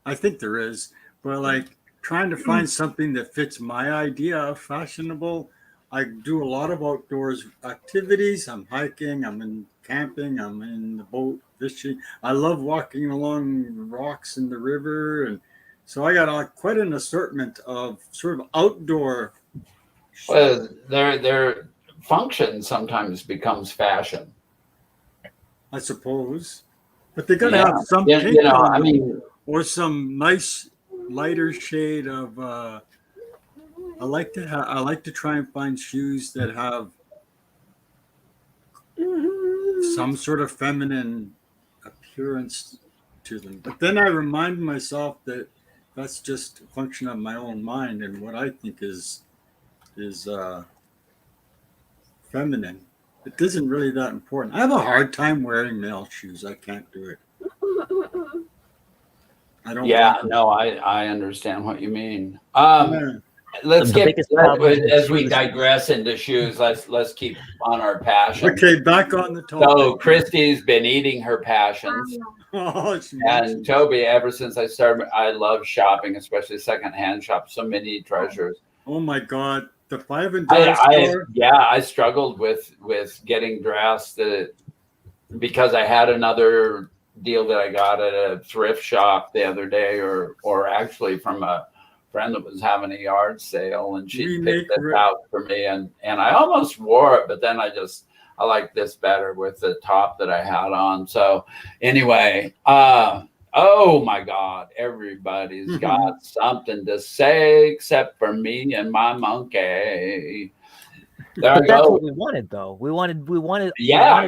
I think there is, but like trying to find something that fits my idea of fashionable. I do a lot of outdoors activities. I'm hiking, I'm in camping, I'm in the boat fishing. I love walking along rocks in the river, and so I got quite an assortment of sort of outdoor shoes. Well, their function sometimes becomes fashion. I suppose. But they gotta Yeah, have some you pink know, on I them mean, or some nice lighter shade of I like to try and find shoes that have some sort of feminine appearance to them. But then I remind myself that that's just a function of my own mind and what I think is feminine. It isn't really that important. I have a hard time wearing male shoes. I can't do it. I don't yeah, want to. no, I understand what you mean. Yeah. Let's The get biggest problem with as we shoes- digress into shoes. Let's keep on our passion. Okay, back on the topic. So Christy's been eating her passions, Oh, she and mentioned. Toby. Ever since I started, I love shopping, especially secondhand shop. So many treasures. Oh my God, the Five and Dime I store. yeah, I struggled with getting dressed because I had another deal that I got at a thrift shop the other day, or actually from a friend that was having a yard sale, and she picked this out for me, and I almost wore it, but then I like this better with the top that I had on. So anyway, oh my God, everybody's got something to say except for me and my monkey. There But I that's go. what we wanted, though. We wanted. Yeah, I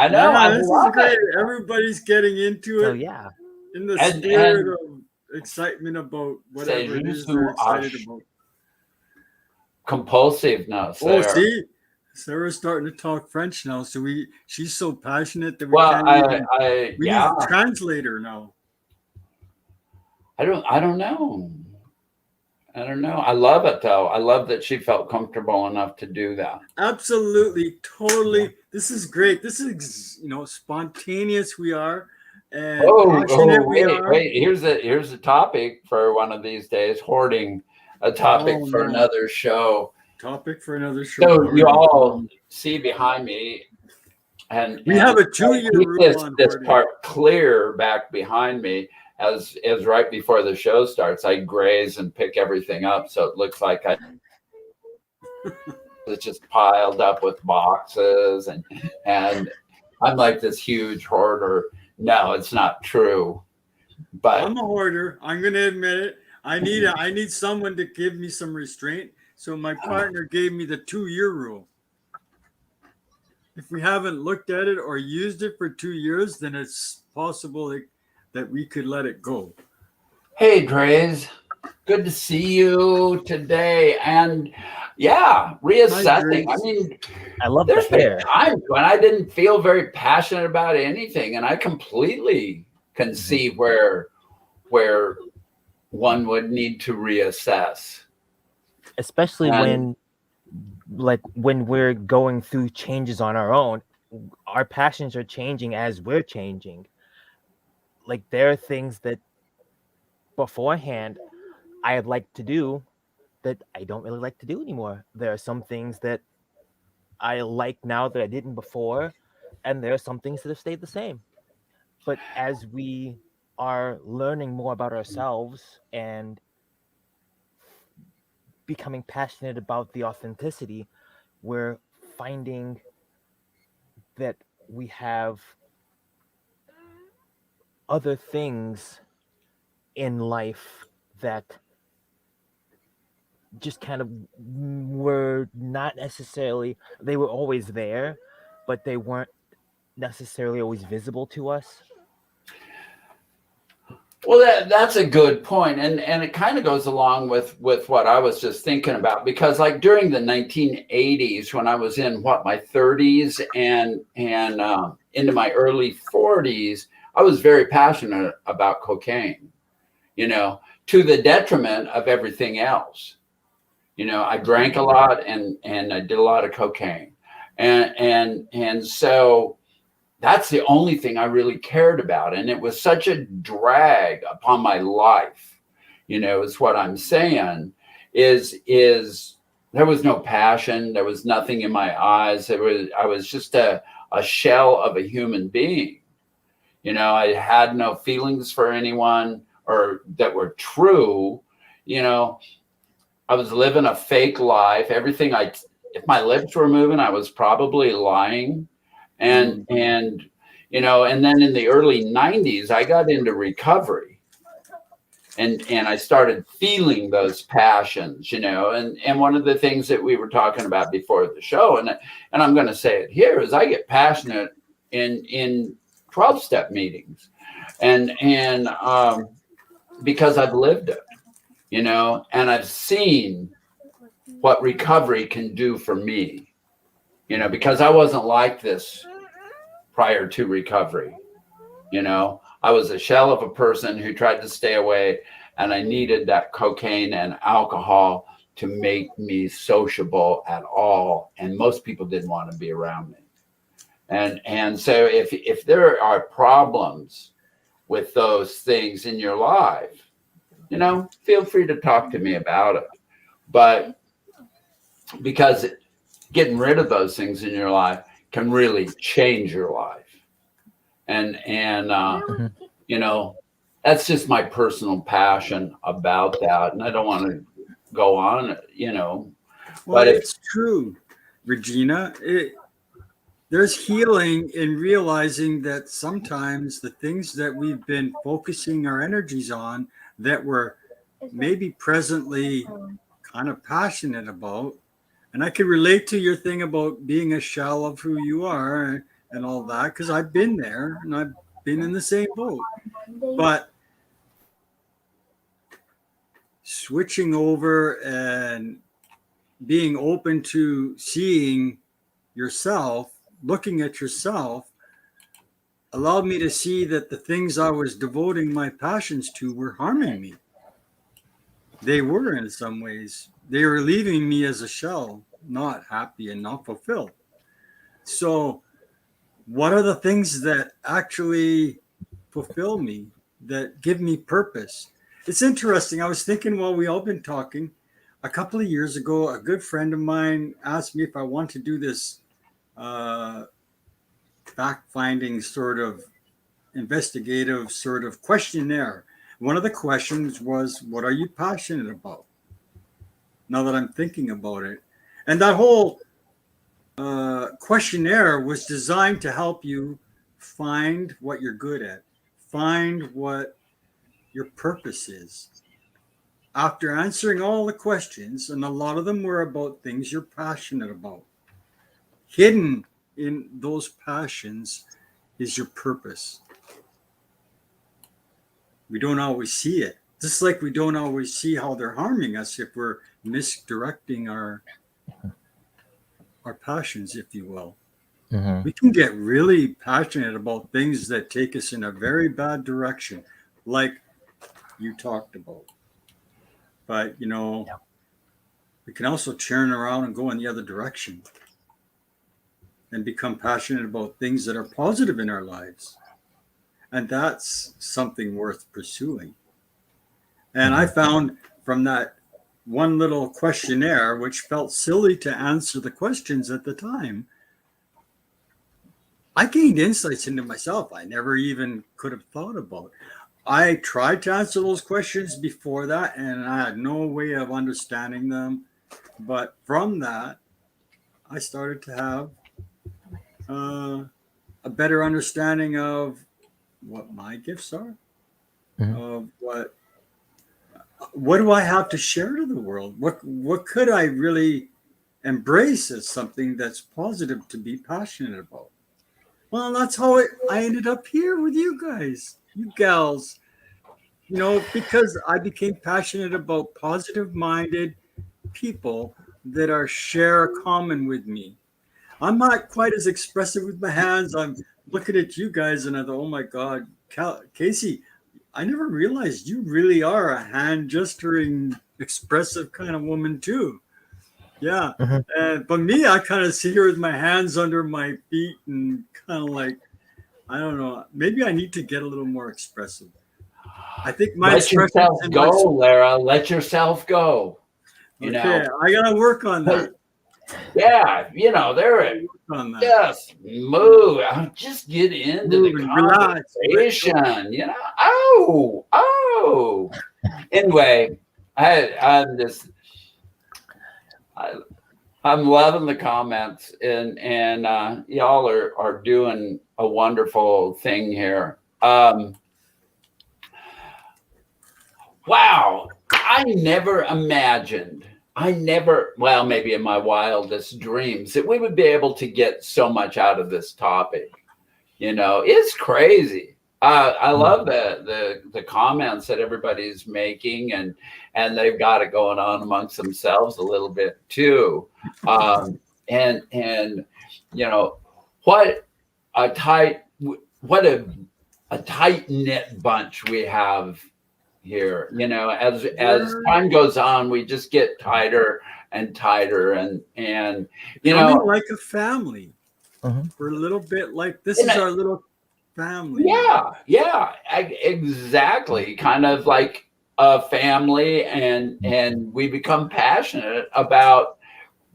know. Yeah, I this love is great. it. Everybody's getting into So it yeah, in the And spirit of excitement about whatever it is they're excited about. compulsiveness Oh, there. see, Sarah's starting to talk French now. So she's so passionate that we Well, can't even. We yeah, need a translator now. I don't know. I don't know. I love it though. I love that she felt comfortable enough to do that. Absolutely, totally. Yeah. This is great. This is spontaneous we are, and Oh, passionate we are. wait. Here's a topic for one of these days. Hoarding, a topic Oh, for no. another show. Topic for another show. So you all see behind me, and We have a 2-year keep rule on this hoarding. part clear back behind me. As right before the show starts, I graze and pick everything up, so it looks like it's just piled up with boxes, and I'm like this huge hoarder. No, it's not true. But I'm a hoarder. I'm going to admit it. I need someone to give me some restraint. So my partner gave me the 2-year rule. If we haven't looked at it or used it for 2 years, then it's possible that we could let it go. hey, Dre's, good to see you today. And yeah, reassessing. I mean, I love there's the hair. been times when I didn't feel very passionate about anything, and I completely can see where one would need to reassess. Especially And- when we're going through changes on our own, our passions are changing as we're changing. Like there are things that beforehand I'd like to do that I don't really like to do anymore. There are some things that I like now that I didn't before, and there are some things that have stayed the same. But as we are learning more about ourselves and becoming passionate about the authenticity, we're finding that we have other things in life that just kind of were not necessarily, they were always there, but they weren't necessarily always visible to us. Well, that's a good point, and it kind of goes along with what I was just thinking about, because like during the 1980s, when I was in my 30s and into my early 40s, I was very passionate about cocaine, to the detriment of everything else. I drank a lot and I did a lot of cocaine, and so that's the only thing I really cared about. And it was such a drag upon my life, is what I'm saying, is there was no passion. There was nothing in my eyes. I was just a shell of a human being. I had no feelings for anyone or that were true. I was living a fake life. If my lips were moving, I was probably lying. And then in the early 90s, I got into recovery, and I started feeling those passions, and one of the things that we were talking about before the show, and I'm going to say it here, is I get passionate in 12-step meetings, and because I've lived it, and I've seen what recovery can do for me, because I wasn't like this prior to recovery. I was a shell of a person who tried to stay away, and I needed that cocaine and alcohol to make me sociable at all. And most people didn't want to be around me. And so if there are problems with those things in your life, feel free to talk to me about it. But because getting rid of those things in your life can really change your life. And that's just my personal passion about that. And I don't want to go on, Well, but it's true, Regina. There's healing in realizing that sometimes the things that we've been focusing our energies on that we're maybe presently kind of passionate about. And I can relate to your thing about being a shell of who you are and all that, because I've been there and I've been in the same boat. But switching over and being open to seeing yourself, looking at yourself, allowed me to see that the things I was devoting my passions to were harming me. They were, in some ways. They were leaving me as a shell, not happy and not fulfilled. So, what are the things that actually fulfill me, that give me purpose? It's interesting. I was thinking while we all been talking, a couple of years ago, a good friend of mine asked me if I want to do this fact-finding sort of investigative sort of questionnaire. One of the questions was, what are you passionate about? Now that I'm thinking about it. And that whole questionnaire was designed to help you find what you're good at, find what your purpose is. After answering all the questions, and a lot of them were about things you're passionate about, hidden in those passions is your purpose. We don't always see it. Just like we don't always see how they're harming us if we're misdirecting our passions, if you will. Mm-hmm. We can get really passionate about things that take us in a very bad direction, like you talked about. But, we can also turn around and go in the other direction and become passionate about things that are positive in our lives. And that's something worth pursuing. And I found from that one little questionnaire, which felt silly to answer the questions at the time, I gained insights into myself I never even could have thought about. I tried to answer those questions before that, and I had no way of understanding them. But from that, I started to have a better understanding of what my gifts are, of what do I have to share to the world? What could I really embrace as something that's positive to be passionate about? Well, that's how I ended up here with you guys, you gals. You know, because I became passionate about positive-minded people that are share a common with me. I'm not quite as expressive with my hands. I'm looking at you guys and I thought, oh my God, Casey, I never realized you really are a hand gesturing, expressive kind of woman too. Yeah. But me, I kind of sit here with my hands under my feet and kind of like, I don't know, maybe I need to get a little more expressive. I think my Let expression yourself and go, Lara. Let yourself go. You okay, know, I gotta work on that. yeah, they're Work on that. just move. Just get into Move the and relax. conversation. Oh. Anyway, I'm just I'm loving the comments, and y'all are doing a wonderful thing here. Wow, I never imagined. Well, maybe in my wildest dreams, that we would be able to get so much out of this topic. It's crazy. I love the comments that everybody's making, and they've got it going on amongst themselves a little bit too. And what a tight knit bunch we have here. As time goes on, we just get tighter and tighter, and Becoming like a family. We're a little bit like this is our little family. Yeah, exactly. Kind of like a family, and we become passionate about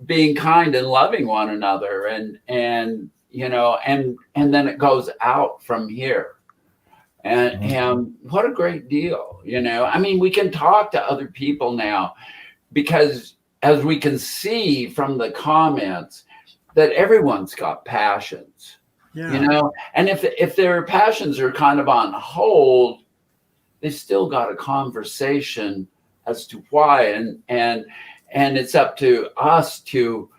being kind and loving one another, and then it goes out from here. And what a great deal. I mean, we can talk to other people now, because as we can see from the comments, that everyone's got passions. And if their passions are kind of on hold, they still got a conversation as to why, and it's up to us to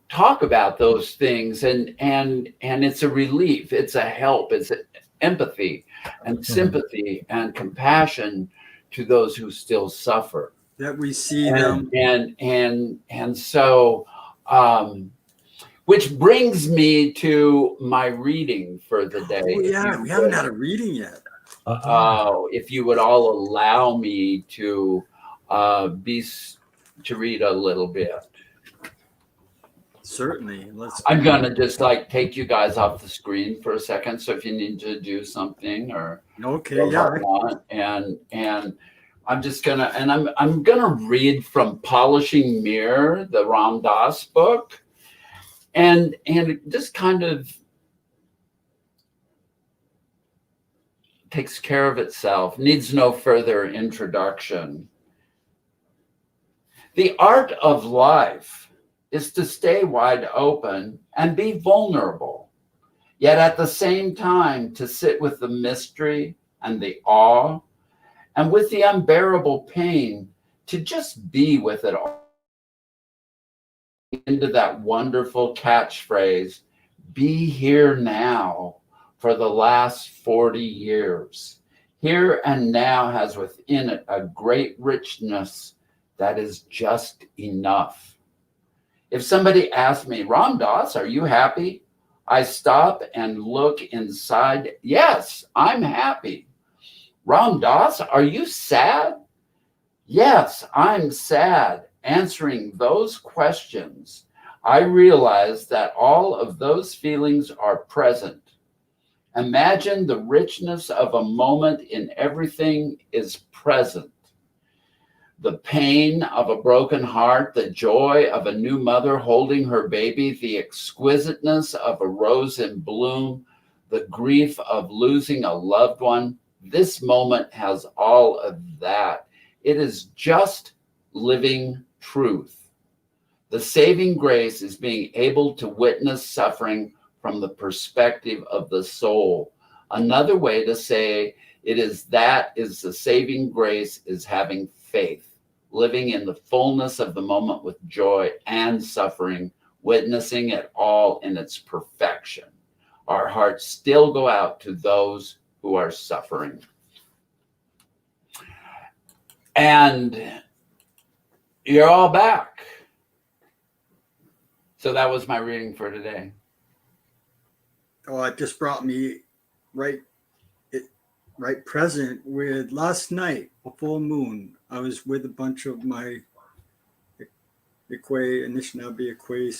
talk about those things, and it's a relief, it's a help, it's empathy and sympathy and compassion to those who still suffer, that we see them, and so which brings me to my reading for the day. Oh yeah, we haven't had a reading yet. If you would all allow me to read a little bit. Certainly. I'm gonna just take you guys off the screen for a second. So if you need to do something or whatnot, and I'm just gonna I'm gonna read from Polishing Mirror, the Ram Dass book, and it just kind of takes care of itself, needs no further introduction. The art of life is to stay wide open and be vulnerable, yet at the same time to sit with the mystery and the awe and with the unbearable pain, to just be with it all. Into that wonderful catchphrase, be here now, for the last 40 years. Here and now has within it a great richness that is just enough. If somebody asks me, Ram Dass, are you happy? I stop and look inside. Yes, I'm happy. Ram Dass, are you sad? Yes, I'm sad. Answering those questions, I realize that all of those feelings are present. Imagine the richness of a moment in everything is present. The pain of a broken heart, the joy of a new mother holding her baby, the exquisiteness of a rose in bloom, the grief of losing a loved one. This moment has all of that. It is just living truth. The saving grace is being able to witness suffering from the perspective of the soul. Another way to say it is the saving grace is having faith. Living in the fullness of the moment with joy and suffering, witnessing it all in its perfection. Our hearts still go out to those who are suffering. And you're all back. So that was my reading for today. Oh, it just brought me right present with last night, a full moon. I was with a bunch of my Anishinaabe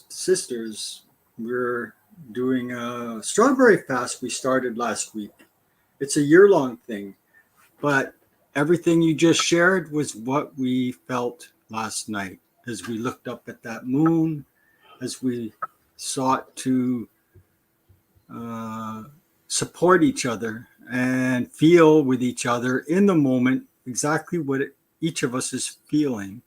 sisters. We're doing a strawberry fast we started last week. It's a year-long thing, but everything you just shared was what we felt last night as we looked up at that moon, as we sought to support each other and feel with each other in the moment exactly what each of us is feeling.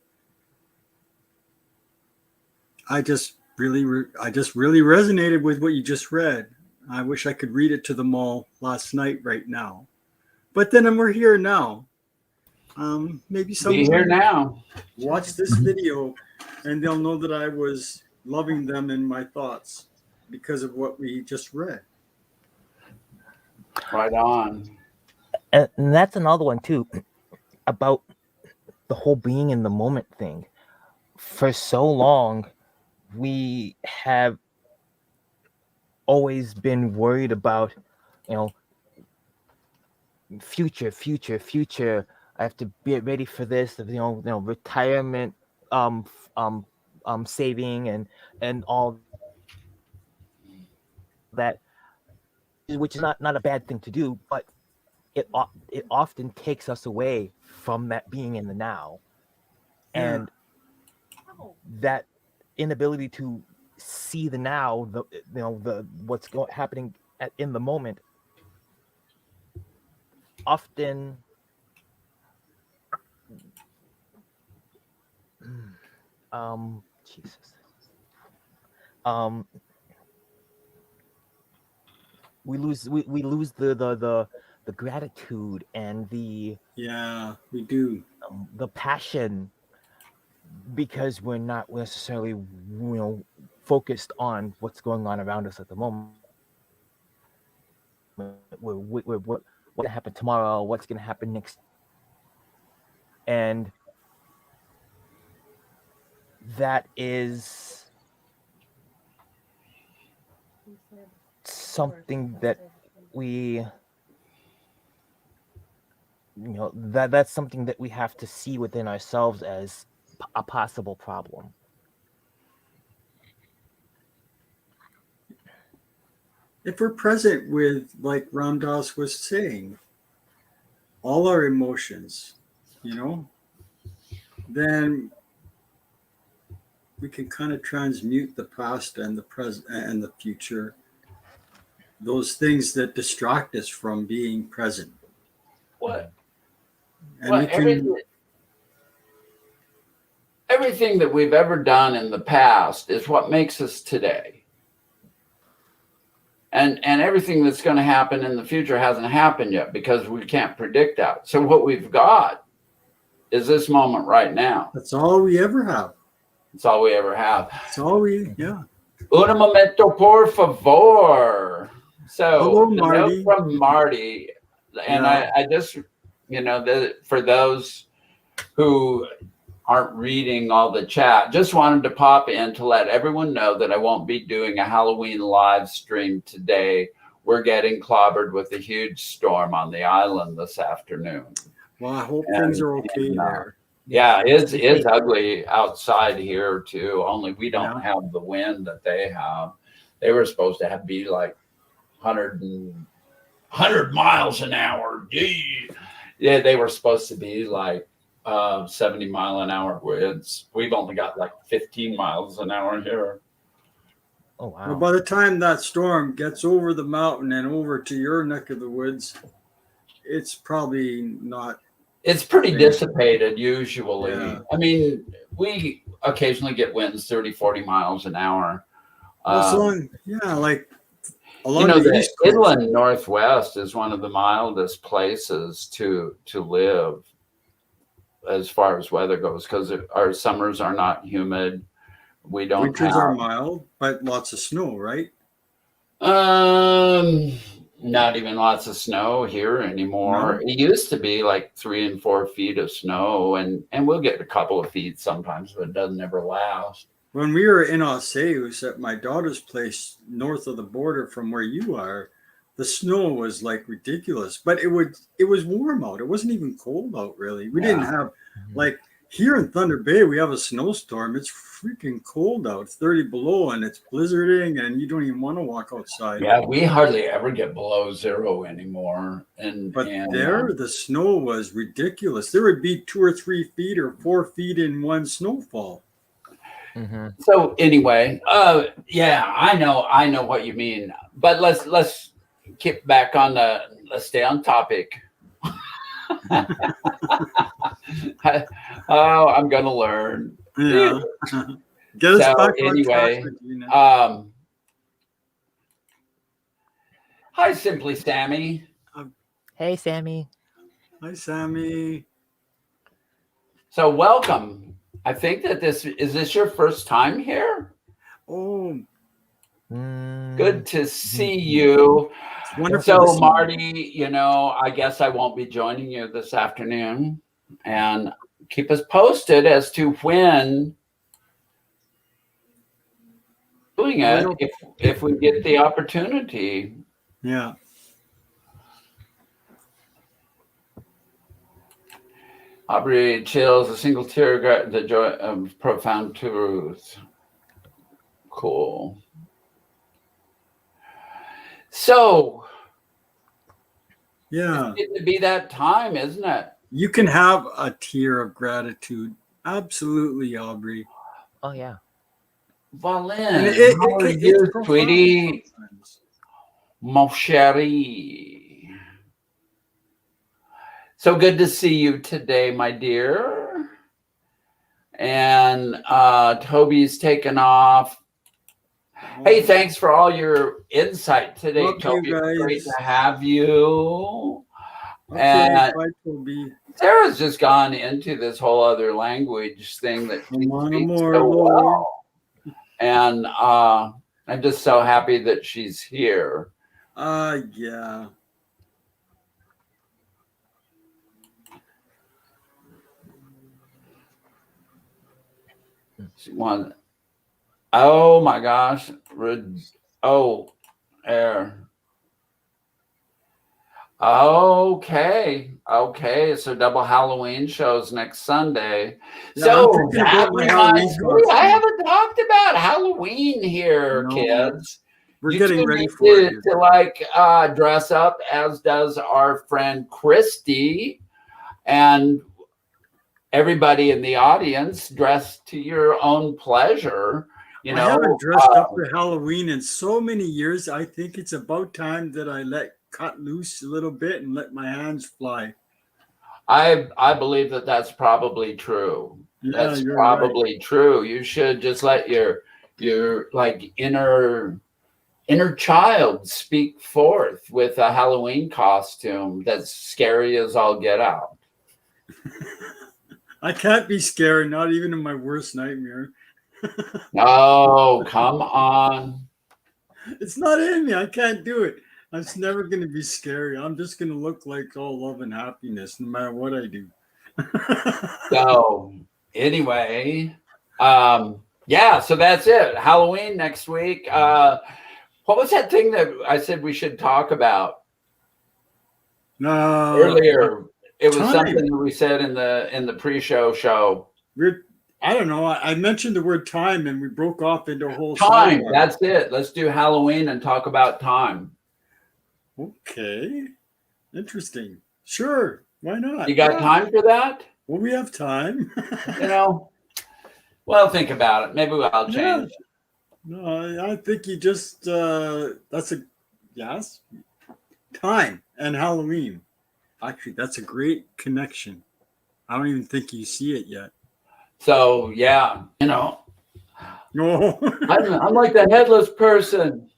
I just really resonated with what you just read. I wish I could read it to them all last night right now, but then we're here now. Maybe Be someone here now. watch this video and they'll know that I was loving them in my thoughts because of what we just read. Right on. And that's another one too, about the whole being in the moment thing. For so long, we have always been worried about, future. I have to be ready for this, retirement, saving and all that, which is not a bad thing to do, but it often takes us away from that being in the now, and that inability to see the now, the what's happening in the moment, often Jesus. We lose the gratitude and the we do the passion, because we're not necessarily focused on what's going on around us at the moment. What's going to happen tomorrow? What's going to happen next? And that is something that we, that's something that we have to see within ourselves as a possible problem. If we're present with, like Ram Dass was saying, all our emotions, then we can kind of transmute the past and the present and the future, those things that distract us from being present. What? And we can, everything that we've ever done in the past is what makes us today. And everything that's going to happen in the future hasn't happened yet because we can't predict that. So what we've got is this moment right now. That's all we ever have. It's all we ever have. That's all we, yeah. Un momento, por favor. So, hello, the Marty. note from Marty, and I just, for those who aren't reading all the chat, just wanted to pop in to let everyone know that I won't be doing a Halloween live stream today. We're getting clobbered with a huge storm on the island this afternoon. Well, I hope things are okay there. Yeah, it's ugly outside here too. Only we don't have the wind that they have. They were supposed to be like 100 miles an hour. Gee. Yeah, they were supposed to be like 70-mile-an-hour winds. We've only got like 15 miles an hour here. Oh wow! Well, by the time that storm gets over the mountain and over to your neck of the woods, it's probably not. It's pretty dissipated usually. Yeah. I mean, we occasionally get winds 30, 40 miles an hour. Like along the inland Northwest is one of the mildest places to live as far as weather goes, because our summers are not humid. Winters are mild, but lots of snow, right? Not even lots of snow here anymore. No? It used to be like 3 and 4 feet of snow, and we'll get a couple of feet sometimes, but it doesn't ever last. When we were in Osceola at my daughter's place north of the border from where you are, the snow was like ridiculous. But it was warm out. It wasn't even cold out really. We didn't have like here in Thunder Bay, we have a snowstorm. It's freaking cold out. It's 30 below and it's blizzarding and you don't even want to walk outside. Yeah, we hardly ever get below zero anymore. But there, the snow was ridiculous. There would be 2 or 3 feet or 4 feet in one snowfall. Mm-hmm. So anyway, yeah, I know what you mean. But let's keep back on let's stay on topic. I'm gonna learn. Yeah. Get us back anyway. on topic, Hi, Simply Sammy. Hey, Sammy. Hi, Sammy. So welcome. I think that is this your first time here? Oh, good to see you. it's wonderful. So Marty, I guess I won't be joining you this afternoon, and keep us posted as to when doing it if we get the opportunity. Yeah. Aubrey chills, a single tear, the joy of profound truth. Cool. So, yeah, it's getting to be that time, isn't it? You can have a tear of gratitude. Absolutely, Aubrey. Oh, yeah. Valin, how are you, sweetie? Mon chéri. So good to see you today, my dear. And Toby's taken off. Hey, thanks for all your insight today, Love Toby. you guys. Great to have you. Okay, And bye, Toby. Sarah's just gone into this whole other language thing that she speaks so well. And I'm just so happy that she's here. Yeah. One. Oh my gosh. Air. Okay. So double Halloween shows next Sunday. Yeah, so that reminds me, I haven't talked about Halloween here, kids. We're getting ready for it. To like dress up, as does our friend Christy, and everybody in the audience dress to your own pleasure. I haven't dressed up for Halloween in so many years. I think it's about time that I cut loose a little bit and let my hands fly. I believe that that's probably true. Yeah, that's probably true. You should just let your like inner child speak forth with a Halloween costume that's scary as all get out. I can't be scary, not even in my worst nightmare. Oh, come on. It's not in me. I can't do it. It's never going to be scary. I'm just going to look like all love and happiness no matter what I do. So anyway, yeah, so that's it. Halloween next week. What was that thing that I said we should talk about earlier? It was something that we said in the pre-show. I don't know. I mentioned the word time and we broke off into a whole time. Sidebar. That's it. Let's do Halloween and talk about time. Okay. Interesting. Sure. Why not? You got time for that? Well, we have time. Well, think about it. Maybe I'll change. Yeah. No, I think you just, yes. Time and Halloween. Actually, that's a great connection. I don't even think you see it yet. So, yeah, No. I'm like the headless person.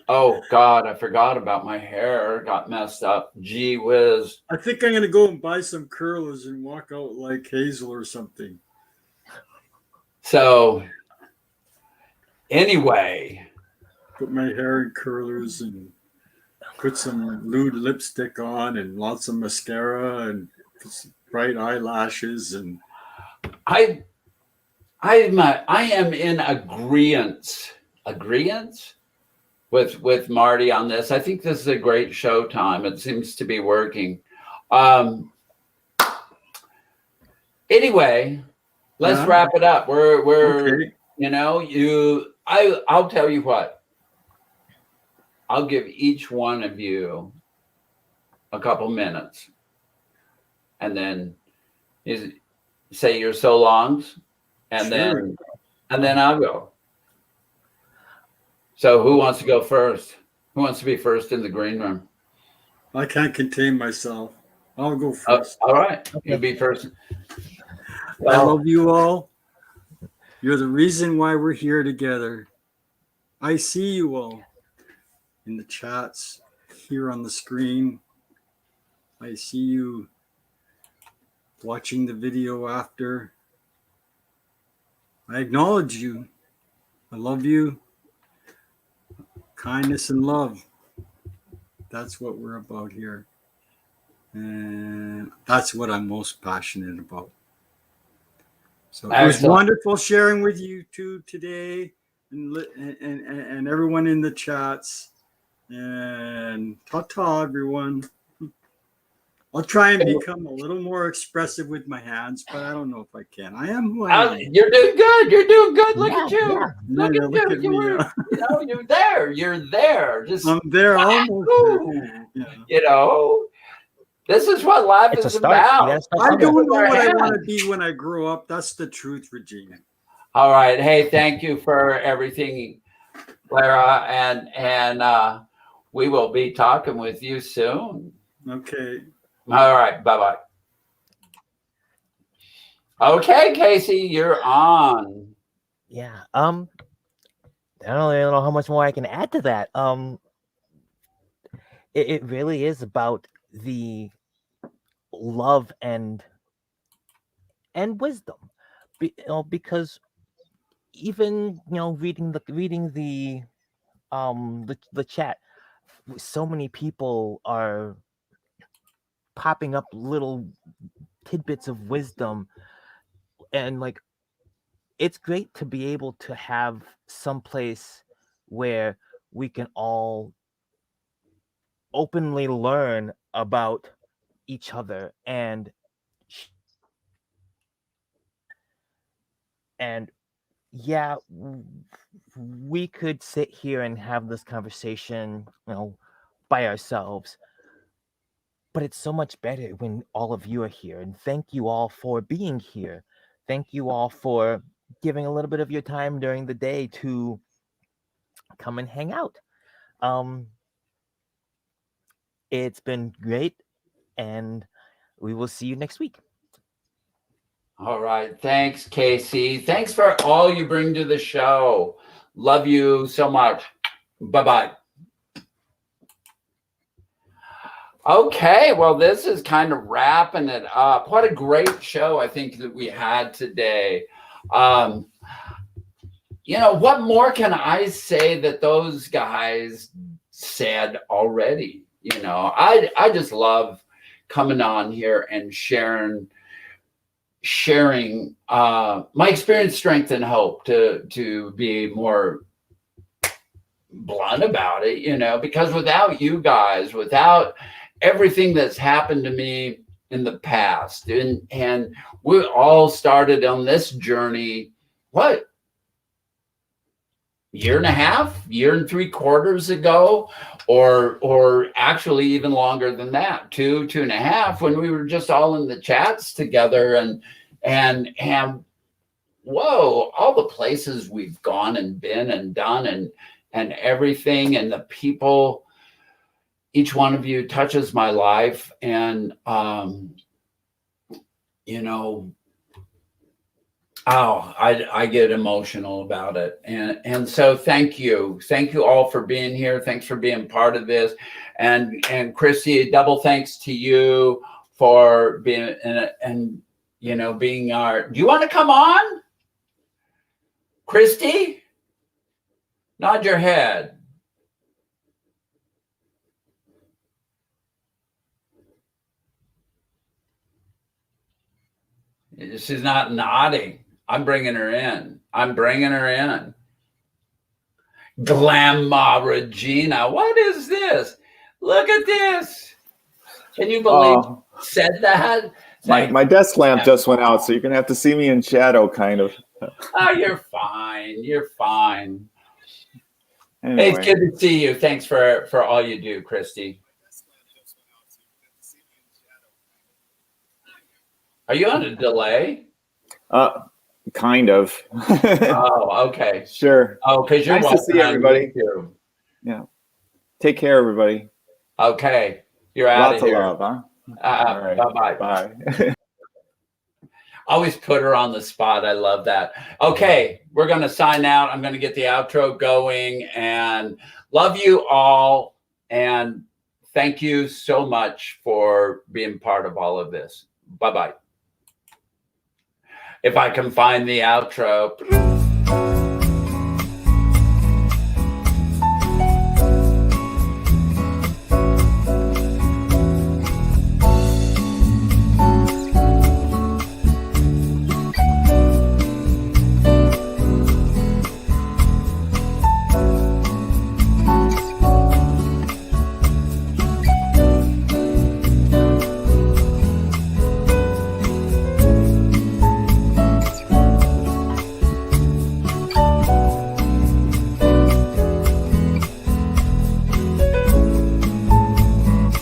Oh, God, I forgot about my hair. Got messed up. Gee whiz. I think I'm going to go and buy some curlers and walk out like Hazel or something. So, anyway. Put my hair in curlers and put some nude lipstick on and lots of mascara and bright eyelashes and I am in agreement with Marty on this. I think this is a great showtime. It seems to be working. Anyway, let's wrap it up. We're okay. you know, I'll tell you what. I'll give each one of you a couple minutes, and then you say your so longs, and Sure. then I'll go. So who wants to go first? Who wants to be first in the green room? I can't contain myself. I'll go first. All right, you'll be first. I love you all. You're the reason why we're here together. I see you all in the chats here on the screen. I see you watching the video after. I acknowledge you. I love you. Kindness and love. That's what we're about here. And that's what I'm most passionate about. So it was wonderful sharing with you two today and everyone in the chats. And ta-ta, everyone. I'll try and become a little more expressive with my hands, but I don't know if I can. I am who I am. You're doing good. You're doing good. Look at you. Yeah. Look at you. You're there. You're there. Just I'm there almost. Yeah. You know, this is what life is about. I don't know what I want to be when I grow up. That's the truth, Regina. All right. Hey, thank you for everything, Clara, and we will be talking with you soon. Okay. All right. Bye-bye. Okay, Casey, you're on. Yeah. I don't really know how much more I can add to that. It really is about the love and wisdom, because even reading the chat, so many people are popping up little tidbits of wisdom, and like it's great to be able to have some place where we can all openly learn about each other and yeah, we could sit here and have this conversation by ourselves, but it's so much better when all of you are here. And thank you all for being here. Thank you all for giving a little bit of your time during the day to come and hang out. It's been great, and we will see you next week. All right. Thanks, Casey. Thanks for all you bring to the show. Love you so much. Bye-bye. Okay, well, this is kind of wrapping it up. What a great show I think that we had today. What more can I say that those guys said already? I just love coming on here and sharing my experience, strength, and hope to be more blunt about it, because without you guys, without everything that's happened to me in the past, and we all started on this journey, year and a half, year and 3/4 ago, or actually even longer than that, 2.5, when we were just all in the chats together, and whoa, all the places we've gone and been and done and everything, and the people, each one of you touches my life, and I get emotional about it, and so thank you all for being here. Thanks for being part of this, and Chrissy, double thanks to you for being and being our. Do you want to come on, Christy? Nod your head. She's not nodding. I'm bringing her in. I'm bringing her in. Grandma Regina, what is this? Look at this. Can you believe Oh, said that? my desk lamp just went out, so you're gonna have to see me in shadow, kind of. Oh, you're fine. You're fine. Anyway. Hey, it's good to see you. Thanks for all you do, Christy. Are you on a delay? Kind of. Oh, okay. Sure. Oh, because you're Nice to see everybody. YouTube. Yeah. Take care, everybody. Okay. You're out Lots of here. of love, huh? All right. Bye-bye. Bye. Always put her on the spot. I love that. Okay, we're going to sign out. I'm going to get the outro going, and love you all. And thank you so much for being part of all of this. Bye-bye. If I can find the outro.